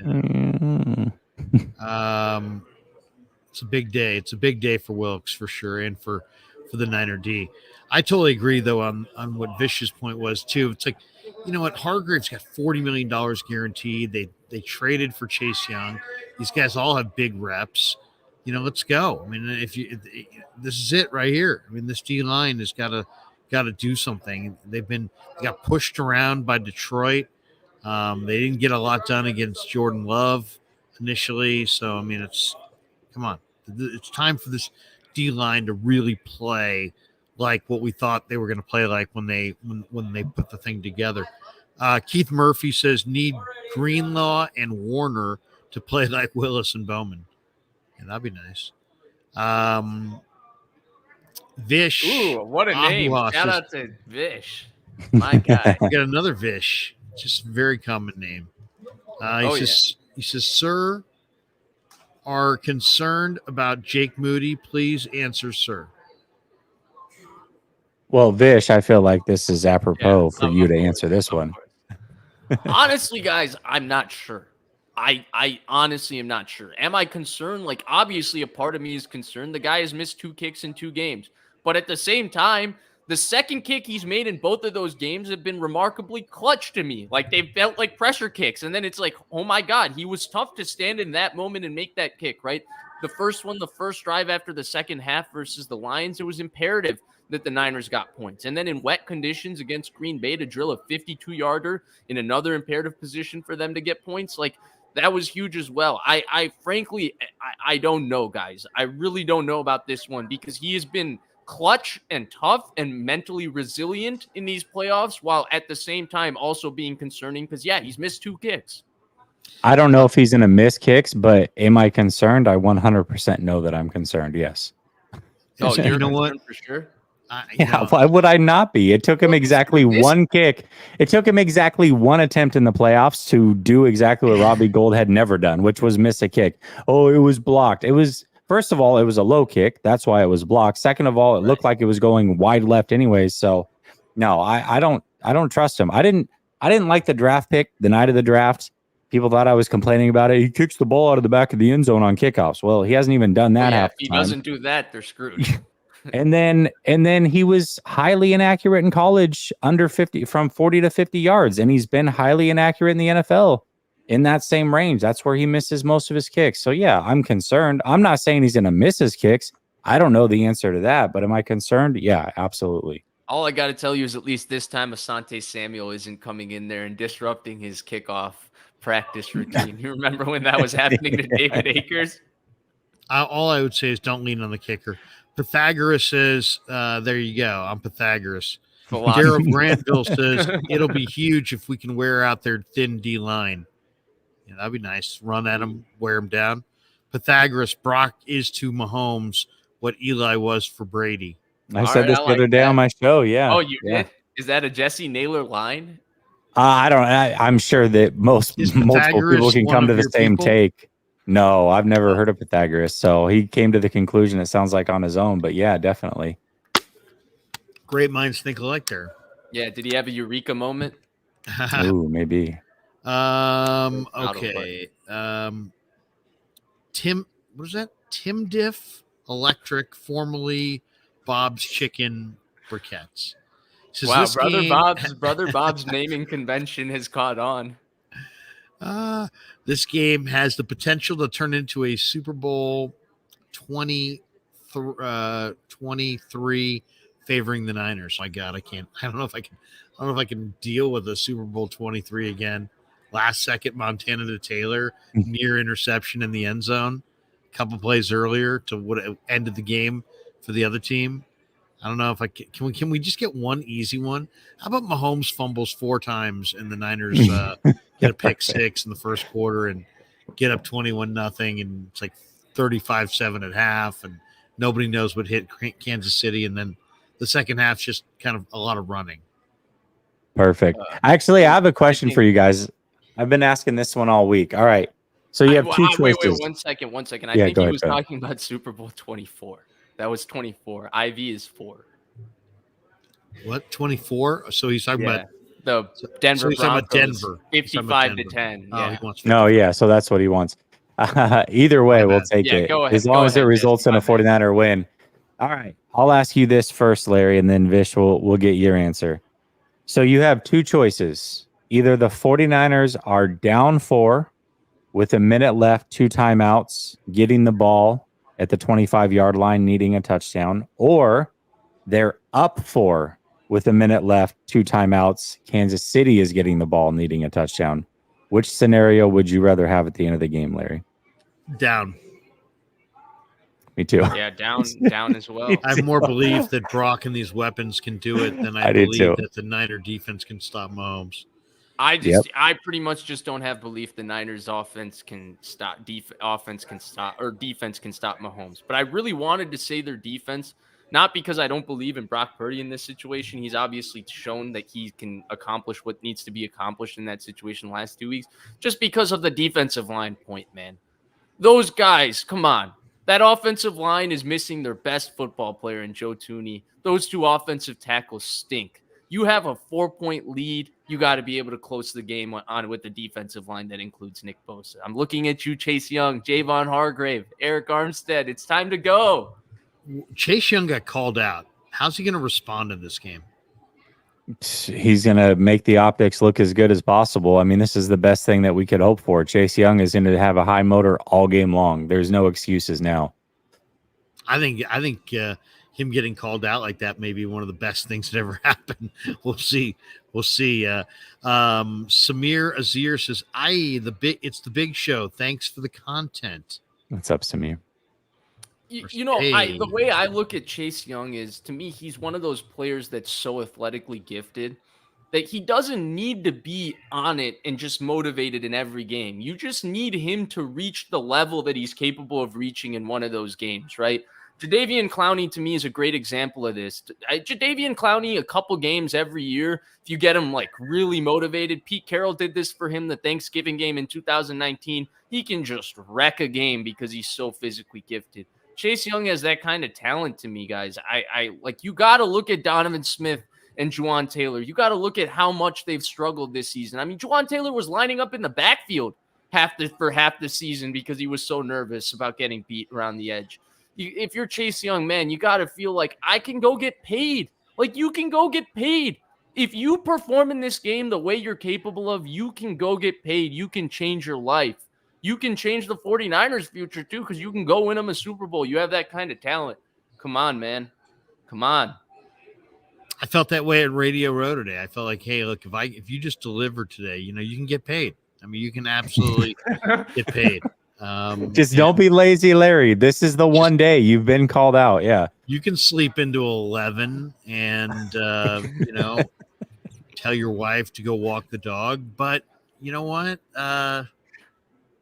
It's a big day. It's a big day for Wilkes for sure, and for the Niner D. I totally agree though on what Vish's point was too. It's like, you know what, Hargrave's got $40 million guaranteed. They traded for Chase Young. These guys all have big reps. You know, let's go. I mean, this is it right here. I mean, this D line has got to do something. They got pushed around by Detroit. They didn't get a lot done against Jordan Love initially. So, I mean, come on. It's time for this D line to really play like what we thought they were going to play like when they put the thing together. Keith Murphy says, need Greenlaw and Warner to play like Willis and Bowman. Yeah, that'd be nice. Vish. Ooh, what a name. Shout out to Vish. My God. We got another Vish. Just a very common name. He says, sir, are concerned about Jake Moody. Please answer, sir. Well, Vish, I feel like this is apropos for you to answer this one. Honestly, guys, I'm not sure. I honestly am not sure. Am I concerned? Like, obviously, a part of me is concerned. The guy has missed 2 kicks in 2 games. But at the same time, the second kick he's made in both of those games have been remarkably clutch to me. Like, they felt like pressure kicks. And then it's like, oh, my God, he was tough to stand in that moment and make that kick, right? The first one, the first drive after the second half versus the Lions, it was imperative that the Niners got points. And then in wet conditions against Green Bay to drill a 52-yarder in another imperative position for them to get points, like, that was huge as well. I frankly don't know, guys. I really don't know about this one because he has been clutch and tough and mentally resilient in these playoffs while at the same time also being concerning because, he's missed 2 kicks. I don't know if he's going to miss kicks, but am I concerned? I 100% know that I'm concerned, yes. Oh, you know what? For sure. Why would I not be? It took him exactly one kick. It took him exactly one attempt in the playoffs to do exactly what Robbie Gould had never done, which was miss a kick. Oh, it was blocked. It was, first of all, it was a low kick. That's why it was blocked. Second of all, it looked like it was going wide left anyways. So no, I don't trust him. I didn't like the draft pick the night of the draft. People thought I was complaining about it. He kicks the ball out of the back of the end zone on kickoffs. Well, he hasn't even done that half if the he time. doesn't do that, they're screwed. And then he was highly inaccurate in college, under 50, from 40 to 50 yards, and he's been highly inaccurate in the NFL in that same range. That's where he misses most of his kicks. So yeah, I'm concerned. I'm not saying he's going to miss his kicks. I don't know the answer to that, but am I concerned? Yeah, absolutely. All I got to tell you is at least this time Asante Samuel isn't coming in there and disrupting his kickoff practice routine. You remember when that was happening to David Akers? All I would say is don't lean on the kicker. Pythagoras says, there you go. I'm Pythagoras. Daryl Granville says, it'll be huge if we can wear out their thin D line. Yeah, that'd be nice. Run at them, wear them down. Pythagoras, Brock is to Mahomes what Eli was for Brady. I said this the other day on my show. Yeah. Oh, you did? Is that a Jesse Naylor line? I'm sure that multiple people can come to the same take. No, I've never heard of Pythagoras. So he came to the conclusion, it sounds like, on his own. But yeah, definitely. Great minds think alike there. Yeah. Did he have a eureka moment? Ooh, maybe. Okay. Tim, what is that? Tim Diff Electric, formerly Bob's Chicken Briquettes. Says, wow, Brother Bob's naming convention has caught on. This game has the potential to turn into a Super Bowl 23 favoring the Niners. My God, I don't know if I can deal with a Super Bowl 23 again. Last second Montana to Taylor, near interception in the end zone. A couple plays earlier to what ended the game for the other team. I don't know if I can we just get one easy one? How about Mahomes fumbles 4 times and the Niners get a pick 6 in the first quarter and get up 21-0, and it's like 35-7 at half, and nobody knows what hit Kansas City, and then the second half's just kind of a lot of running. Perfect. Actually, I have a question for you guys. I've been asking this one all week. All right. So you have 2 choices. Wait, one second. I think he was talking about Super Bowl 24. That was 24. IV is 4. What, 24? So he's talking about the Denver Broncos. Denver. 55-10. Oh, he wants 55. No, yeah. So that's what he wants. Either way, we'll take it. Go ahead, as long as it results in a 49er win. All right. I'll ask you this first, Larry, and then Vish will get your answer. So you have 2 choices. Either the 49ers are down 4 with a minute left, 2 timeouts, getting the ball at the 25-yard line, needing a touchdown, or they're up 4 with a minute left, 2 timeouts. Kansas City is getting the ball, needing a touchdown. Which scenario would you rather have at the end of the game, Larry? Down. Me too. Yeah, down as well. I have more belief that Brock and these weapons can do it than I believe that the Niner defense can stop Mahomes. I pretty much just don't have belief the Niners offense can stop defense can stop Mahomes. But I really wanted to say their defense, not because I don't believe in Brock Purdy in this situation. He's obviously shown that he can accomplish what needs to be accomplished in that situation the last 2 weeks, just because of the defensive line point, man. Those guys, come on. That offensive line is missing their best football player in Joe Thuney. Those 2 offensive tackles stink. You have a 4-point lead. You got to be able to close the game on with the defensive line that includes Nick Bosa. I'm looking at you, Chase Young, Javon Hargrave, Eric Armstead. It's time to go. Chase Young got called out. How's he going to respond in this game? He's going to make the optics look as good as possible. I mean, this is the best thing that we could hope for. Chase Young is going to have a high motor all game long. There's no excuses now. I think him getting called out like that may be one of the best things that ever happened. We'll see. Samir Azir says, it's the big show. Thanks for the content. What's up, Samir? The way I look at Chase Young is, to me, he's one of those players that's so athletically gifted that he doesn't need to be on it and just motivated in every game. You just need him to reach the level that he's capable of reaching in one of those games, right? Jadeveon Clowney, to me, is a great example of this. Jadeveon Clowney, a couple games every year, if you get him like really motivated. Pete Carroll did this for him the Thanksgiving game in 2019. He can just wreck a game because he's so physically gifted. Chase Young has that kind of talent to me, guys. You got to look at Donovan Smith and Juwan Taylor. You got to look at how much they've struggled this season. I mean, Juwan Taylor was lining up in the backfield for half the season because he was so nervous about getting beat around the edge. If you're Chase Young, man, you got to feel like I can go get paid. Like you can go get paid. If you perform in this game the way you're capable of, you can go get paid. You can change your life. You can change the 49ers future too, because you can go win them a Super Bowl. You have that kind of talent. Come on, man. Come on. I felt that way at Radio Row today. I felt like, hey, look, if you just deliver today, you can get paid. I mean, you can absolutely get paid. Just don't be lazy, Larry. This is the one day you've been called out. Yeah. You can sleep into 11 and, tell your wife to go walk the dog. But you know what?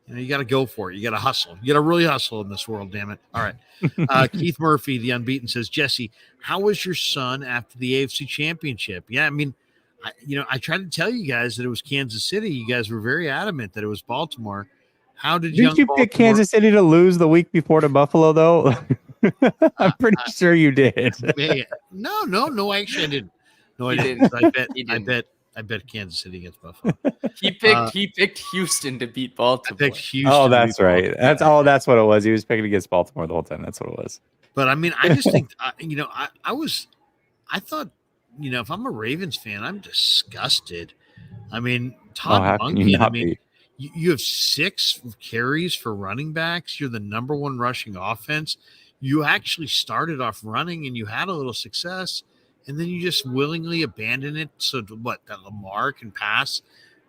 You got to go for it. You got to hustle. You got to really hustle in this world, damn it. All right. Keith Murphy, the unbeaten, says, Jesse, how was your son after the AFC Championship? Yeah, I mean, I tried to tell you guys that it was Kansas City. You guys were very adamant that it was Baltimore. How did you pick Kansas City to lose the week before to Buffalo, though? I'm pretty sure you did. No, actually I didn't. No, I didn't. I bet Kansas City against Buffalo. He picked Houston to beat Baltimore. I picked Houston. Oh, that's right. That's what it was. He was picking against Baltimore the whole time. That's what it was. But I mean, I just think I thought, if I'm a Ravens fan, I'm disgusted. I mean, Todd Monken, you have 6 carries for running backs. You're the number 1 rushing offense. You actually started off running and you had a little success, and then you just willingly abandon it so that Lamar can pass.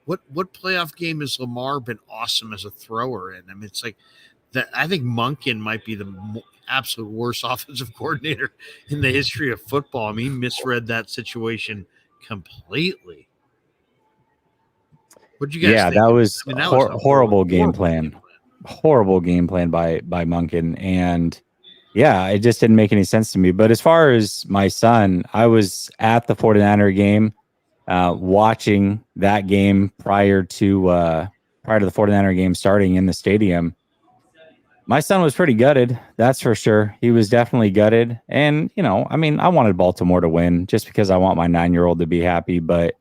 What playoff game has Lamar been awesome as a thrower in? I mean, it's like that. I think Monken might be the absolute worst offensive coordinator in the history of football. I mean, he misread that situation completely. What'd you guys think? That was horrible game plan. Horrible game plan by Monken. And yeah, it just didn't make any sense to me. But as far as my son, I was at the 49er game, watching that game prior to the 49er game starting in the stadium. My son was pretty gutted, that's for sure. He was definitely gutted. And, I wanted Baltimore to win just because I want my 9-year-old to be happy, but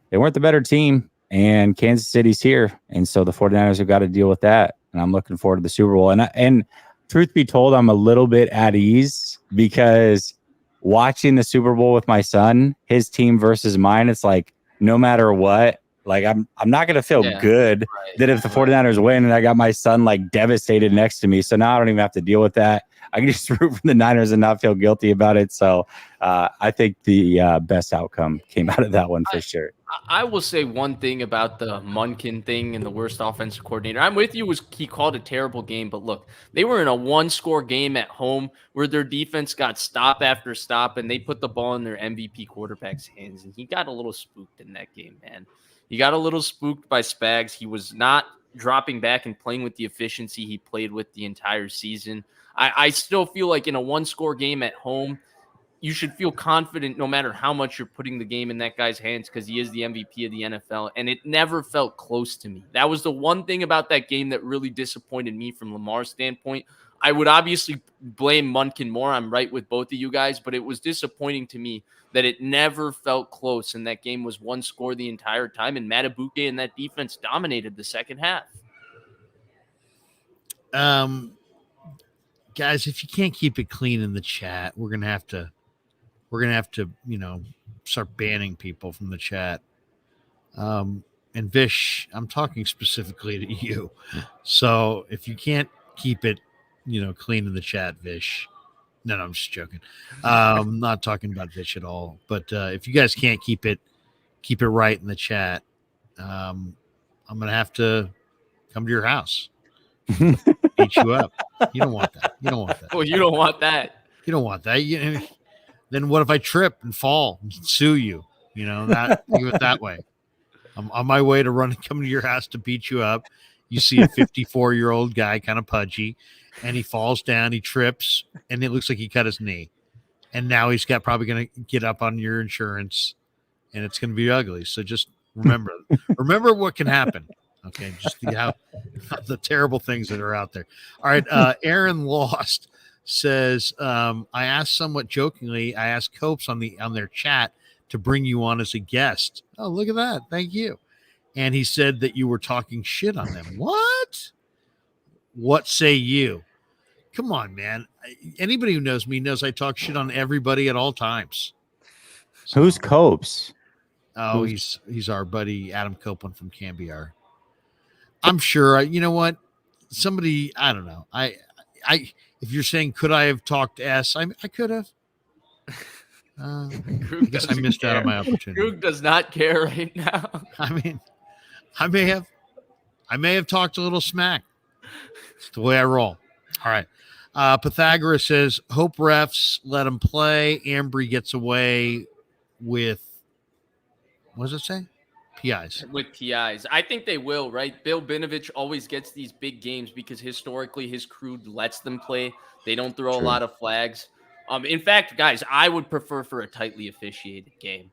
they weren't the better team. And Kansas City's here. And so the 49ers have got to deal with that. And I'm looking forward to the Super Bowl. And truth be told, I'm a little bit at ease because watching the Super Bowl with my son, his team versus mine, it's like no matter what, like I'm not going to feel good that if the 49ers win and I got my son like devastated next to me. So now I don't even have to deal with that. I can just root for the Niners and not feel guilty about it. So I think the best outcome came out of that one for sure. I will say one thing about the Monken thing and the worst offensive coordinator. I'm with you. He called a terrible game, but look, they were in a 1-score game at home where their defense got stop after stop, and they put the ball in their MVP quarterback's hands, and he got a little spooked in that game, man. He got a little spooked by Spags. He was not dropping back and playing with the efficiency he played with the entire season. I still feel like in a 1-score game at home, you should feel confident no matter how much you're putting the game in that guy's hands because he is the MVP of the NFL, and it never felt close to me. That was the one thing about that game that really disappointed me from Lamar's standpoint. I would obviously blame Monken more. I'm right with both of you guys, but it was disappointing to me that it never felt close, and that game was 1 score the entire time, and Matabuke and that defense dominated the second half. Guys, if you can't keep it clean in the chat, we're gonna have to start banning people from the chat. And Vish, I'm talking specifically to you. So if you can't keep it, clean in the chat, Vish. No, I'm just joking. I'm not talking about Vish at all. But if you guys can't keep it right in the chat, I'm gonna have to come to your house, beat you up. You don't want that. Well, you don't want that. You don't want that. Then what if I trip and fall and sue you? Think of it that way. I'm on my way to coming to your house to beat you up. You see a 54-year-old guy, kind of pudgy, and he falls down, he trips, and it looks like he cut his knee. And now he's probably going to get up on your insurance, and it's going to be ugly. So just remember what can happen. Okay, just how the terrible things that are out there. All right, Aaron Lost says, I asked somewhat jokingly, I asked Copes on their chat to bring you on as a guest. Oh, look at that. Thank you. and he said that you were talking shit on them. What? What say you? Come on, man. Anybody who knows me knows I talk shit on everybody at all times. So, who's Copes? Oh, he's our buddy Adam Copeland from Cambiar. I'm sure. You know what? Somebody, I don't know. If you're saying could I have talked S, I could have. I guess I missed out on my opportunity. Krug does not care right now. I mean, I may have talked a little smack. It's the way I roll. All right. Pythagoras says, hope refs let him play. Ambry gets away with, what does it say? PIs. With PIs. I think they will, right? Bill Binovich always gets these big games because historically his crew lets them play. They don't throw a lot of flags. In fact, guys, I would prefer for a tightly officiated game.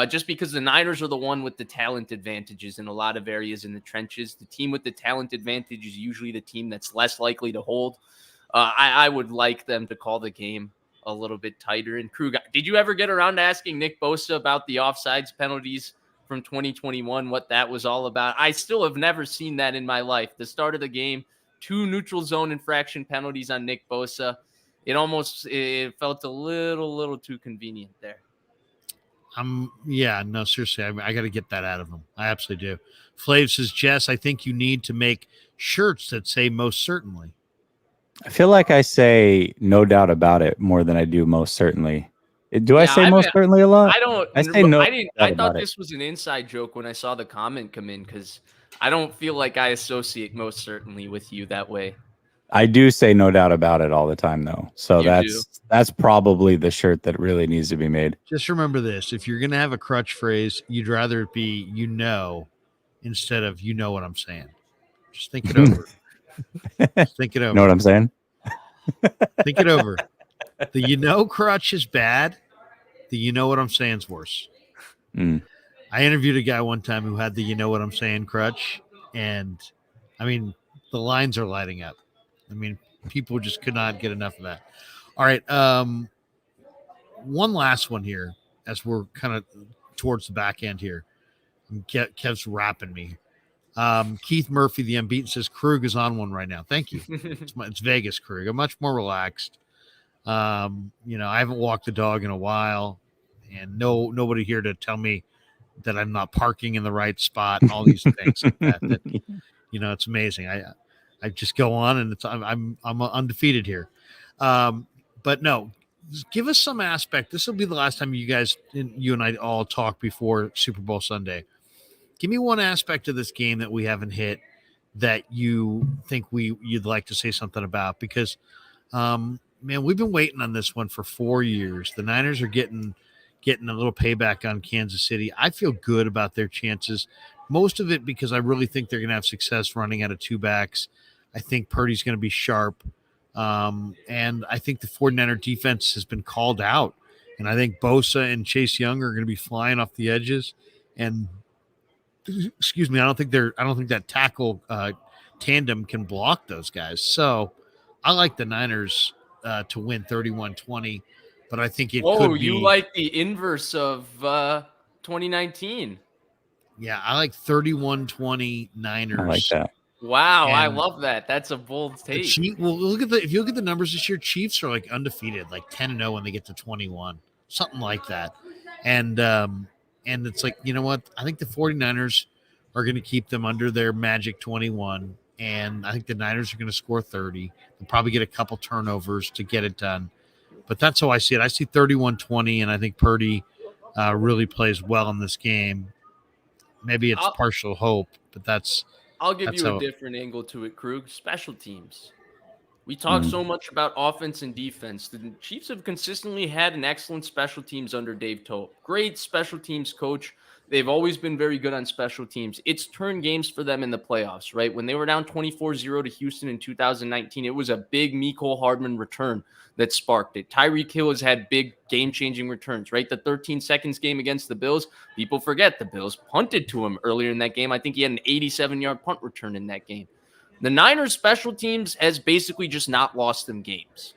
Just because the Niners are the one with the talent advantages in a lot of areas in the trenches. The team with the talent advantage is usually the team that's less likely to hold. I would like them to call the game a little bit tighter. And Krug, did you ever get around to asking Nick Bosa about the offsides penalties from 2021, what that was all about? I still have never seen that in my life. The start of the game, 2 neutral zone infraction penalties on Nick Bosa. It felt a little too convenient there. Yeah, no, seriously, I got to get that out of him. I absolutely do. Flav says, Jess, I think you need to make shirts that say most certainly. I feel like I say no doubt about it more than I do most certainly. I say most certainly a lot? I say no. I thought this was an inside joke when I saw the comment come in because I don't feel like I associate most certainly with you that way. I do say no doubt about it all the time, though. So that's probably the shirt that really needs to be made. Just remember this. If you're going to have a crutch phrase, you'd rather it be instead of you know what I'm saying. Just think it over. Think it over. Know what I'm saying? Think it over. The crutch is bad. The you know what I'm saying is worse. I interviewed a guy one time who had the you know what I'm saying crutch. And, I mean, the lines are lighting up. I mean, people just could not get enough of that. All right. One last one here as we're kind of towards the back end here. Kev's rapping me. Keith Murphy, the unbeaten, says Krug is on one right now. Thank you. It's Vegas Krug. I'm much more relaxed. I haven't walked the dog in a while, and nobody here to tell me that I'm not parking in the right spot and all these things like that. It's amazing. I just go on and I'm undefeated here. But no, give us some aspect. This will be the last time you and I all talk before Super Bowl Sunday. Give me one aspect of this game that we haven't hit that you think you'd like to say something about, because man, we've been waiting on this one for 4 years. The Niners are getting a little payback on Kansas City. I feel good about their chances. Most of it because I really think they're going to have success running out of 2 backs. I think Purdy's going to be sharp. And I think the 49er defense has been called out. And I think Bosa and Chase Young are going to be flying off the edges. And excuse me, I don't think that tackle tandem can block those guys. So I like the Niners to win 31-20, but I think it could be. You like the inverse of 2019. Yeah, I like 31-20 Niners. I like that. Wow, I love that. That's a bold take. If you look at the numbers this year, Chiefs are like undefeated, like 10-0 when they get to 21, something like that. And it's like, you know what? I think the 49ers are going to keep them under their magic 21, and I think the Niners are going to score 30. They'll probably get a couple turnovers to get it done. But that's how I see it. I see 31-20, and I think Purdy really plays well in this game. Maybe it's partial hope, but I'll give you a different angle to it, Krug. Special teams. We talk so much about offense and defense. The Chiefs have consistently had an excellent special teams under Dave Tope. Great special teams coach. They've always been very good on special teams. It's turned games for them in the playoffs, right? When they were down 24-0 to Houston in 2019, it was a big Mecole Hardman return that sparked it. Tyreek Hill has had big game-changing returns, right? The 13 seconds game against the Bills, people forget the Bills punted to him earlier in that game. I think he had an 87-yard punt return in that game. The Niners special teams has basically just not lost them games.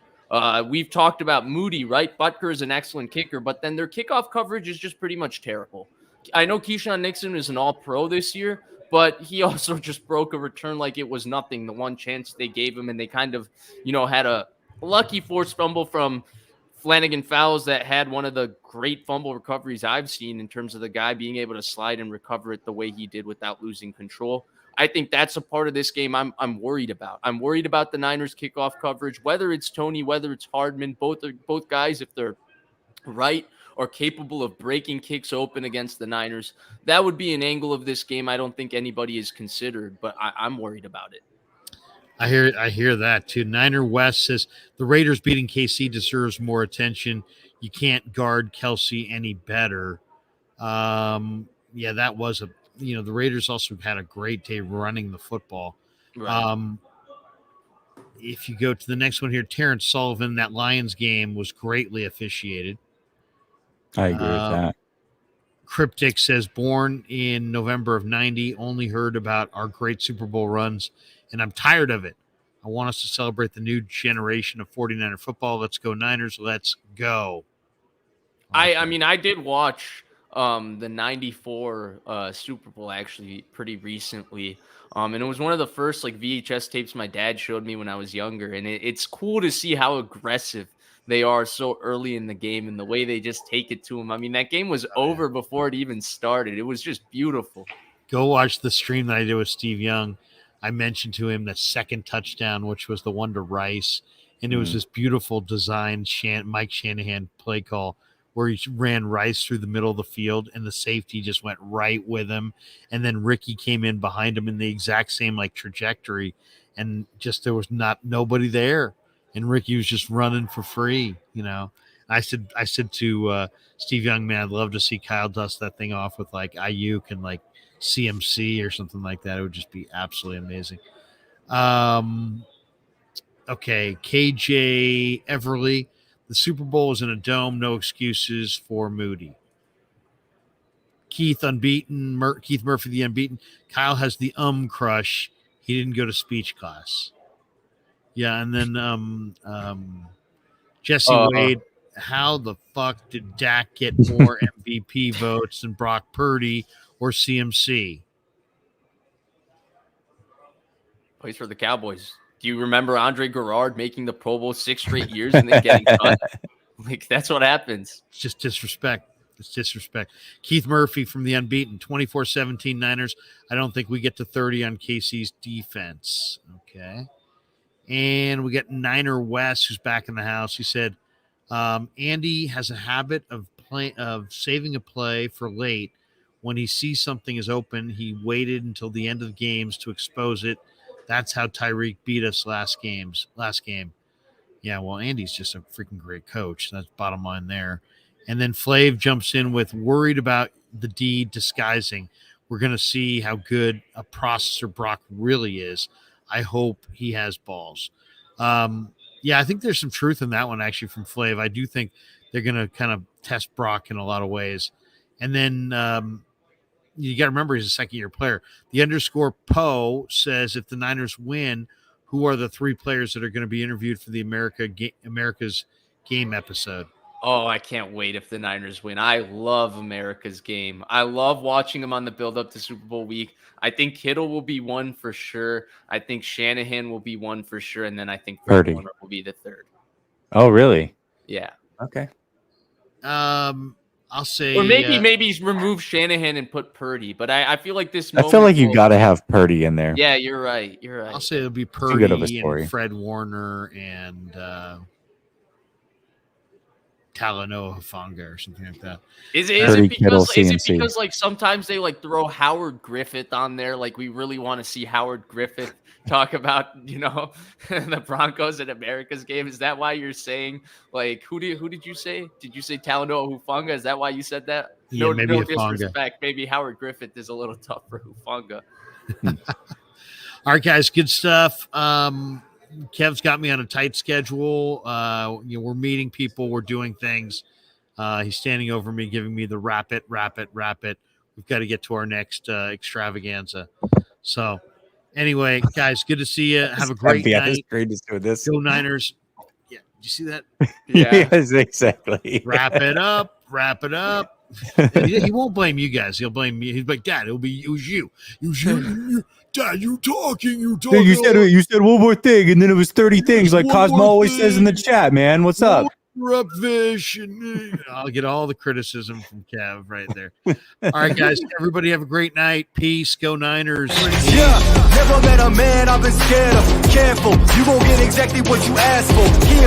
We've talked about Moody, right? Butker is an excellent kicker, but then their kickoff coverage is just pretty much terrible. Keyshawn Nixon is an all-pro this year, but he also just broke a return like it was nothing. The one chance they gave him, and they kind of, had a lucky forced fumble from Flanagan Fowles that had one of the great fumble recoveries I've seen in terms of the guy being able to slide and recover it the way he did without losing control. I think that's a part of this game I'm worried about. I'm worried about the Niners kickoff coverage, whether it's Tony, whether it's Hardman, both guys, if they're right or capable of breaking kicks open against the Niners. That would be an angle of this game I don't think anybody has considered, but I'm worried about it. I hear that too. Niner West says the Raiders beating KC deserves more attention. You can't guard Kelsey any better. That was the Raiders also had a great day running the football. Right. If you go to the next one here, Terrence Sullivan, that Lions game was greatly officiated. I agree with that. Cryptic says, born in November of 90, only heard about our great Super Bowl runs, and I'm tired of it. I want us to celebrate the new generation of 49er football. Let's go Niners. Let's go. I mean, I did watch the 94 Super Bowl actually pretty recently. And it was one of the first like VHS tapes my dad showed me when I was younger. And it's cool to see how aggressive they are so early in the game and the way they just take it to them. I mean, that game was over before it even started. It was just beautiful. Go watch the stream that I did with Steve Young. I mentioned to him the second touchdown, which was the one to Rice. And it was this beautiful design Mike Shanahan play call where he ran Rice through the middle of the field and the safety just went right with him. And then Ricky came in behind him in the exact same like trajectory. And just there was nobody there. And Ricky was just running for free, I said to Steve Young, man, I'd love to see Kyle dust that thing off with like Ayuk and like CMC or something like that. It would just be absolutely amazing. Okay, KJ Everly. The Super Bowl is in a dome. No excuses for Moody. Keith unbeaten. Keith Murphy the unbeaten. Kyle has the crush. He didn't go to speech class. Yeah, and then Jesse Wade. How the fuck did Dak get more MVP votes than Brock Purdy or CMC? Plays for the Cowboys. Do you remember Andre Garrard making the Pro Bowl 6 straight years and then getting cut? Like, that's what happens. It's just disrespect. It's disrespect. Keith Murphy from the unbeaten, 24-17 Niners. I don't think we get to 30 on KC's defense. Okay. And we got Niner West, who's back in the house. He said, Andy has a habit of saving a play for late. When he sees something is open, he waited until the end of the games to expose it. That's how Tyreek beat us last game. Yeah, well, Andy's just a freaking great coach. That's bottom line there. And then Flav jumps in with worried about the D disguising. We're going to see how good a processor Brock really is. I hope he has balls. Yeah, I think there's some truth in that one, actually, from Flav. I do think they're going to kind of test Brock in a lot of ways. And then you got to remember he's a second-year player. The underscore Poe says, if the Niners win, who are the 3 players that are going to be interviewed for the America's Game episode? Oh, I can't wait if the Niners win. I love America's Game. I love watching them on the build-up to Super Bowl week. I think Kittle will be one for sure. I think Shanahan will be one for sure. And then I think Purdy will be the third. Oh, really? Yeah. Okay. I'll say, or maybe remove Shanahan and put Purdy. But I feel like this. I feel like you got to have Purdy in there. Yeah, you're right. I'll say it'll be Purdy and Fred Warner and Talanoa Hufanga or something like that. Is it because like sometimes they like throw Howard Griffith on there? Like we really want to see Howard Griffith talk about, the Broncos at America's Game. Is that why you're saying like who did you say? Did you say Talanoa Hufanga? Is that why you said that? Yeah, no Hufanga. Disrespect. Maybe Howard Griffith is a little tough for Hufanga. All right, guys, good stuff. Kev's got me on a tight schedule. We're meeting people. We're doing things. He's standing over me, giving me the wrap it. We've got to get to our next extravaganza. So anyway, guys, good to see you. Have a great night. Great to do this. Go Niners. Yeah. Did you see that? Yeah. Yes, exactly. Wrap it up. He won't blame you guys. He'll blame me. He's like, Dad, it was you. It was you. Dad, you talking. You said one more thing, and then it was 30 things, like Cosmo always says in the chat, man. What's up? Up fish, and I'll get all the criticism from Kev right there. All right, guys. Everybody have a great night. Peace. Go Niners. Yeah, never met a man I've been scared of. Careful, you won't get exactly what you asked for.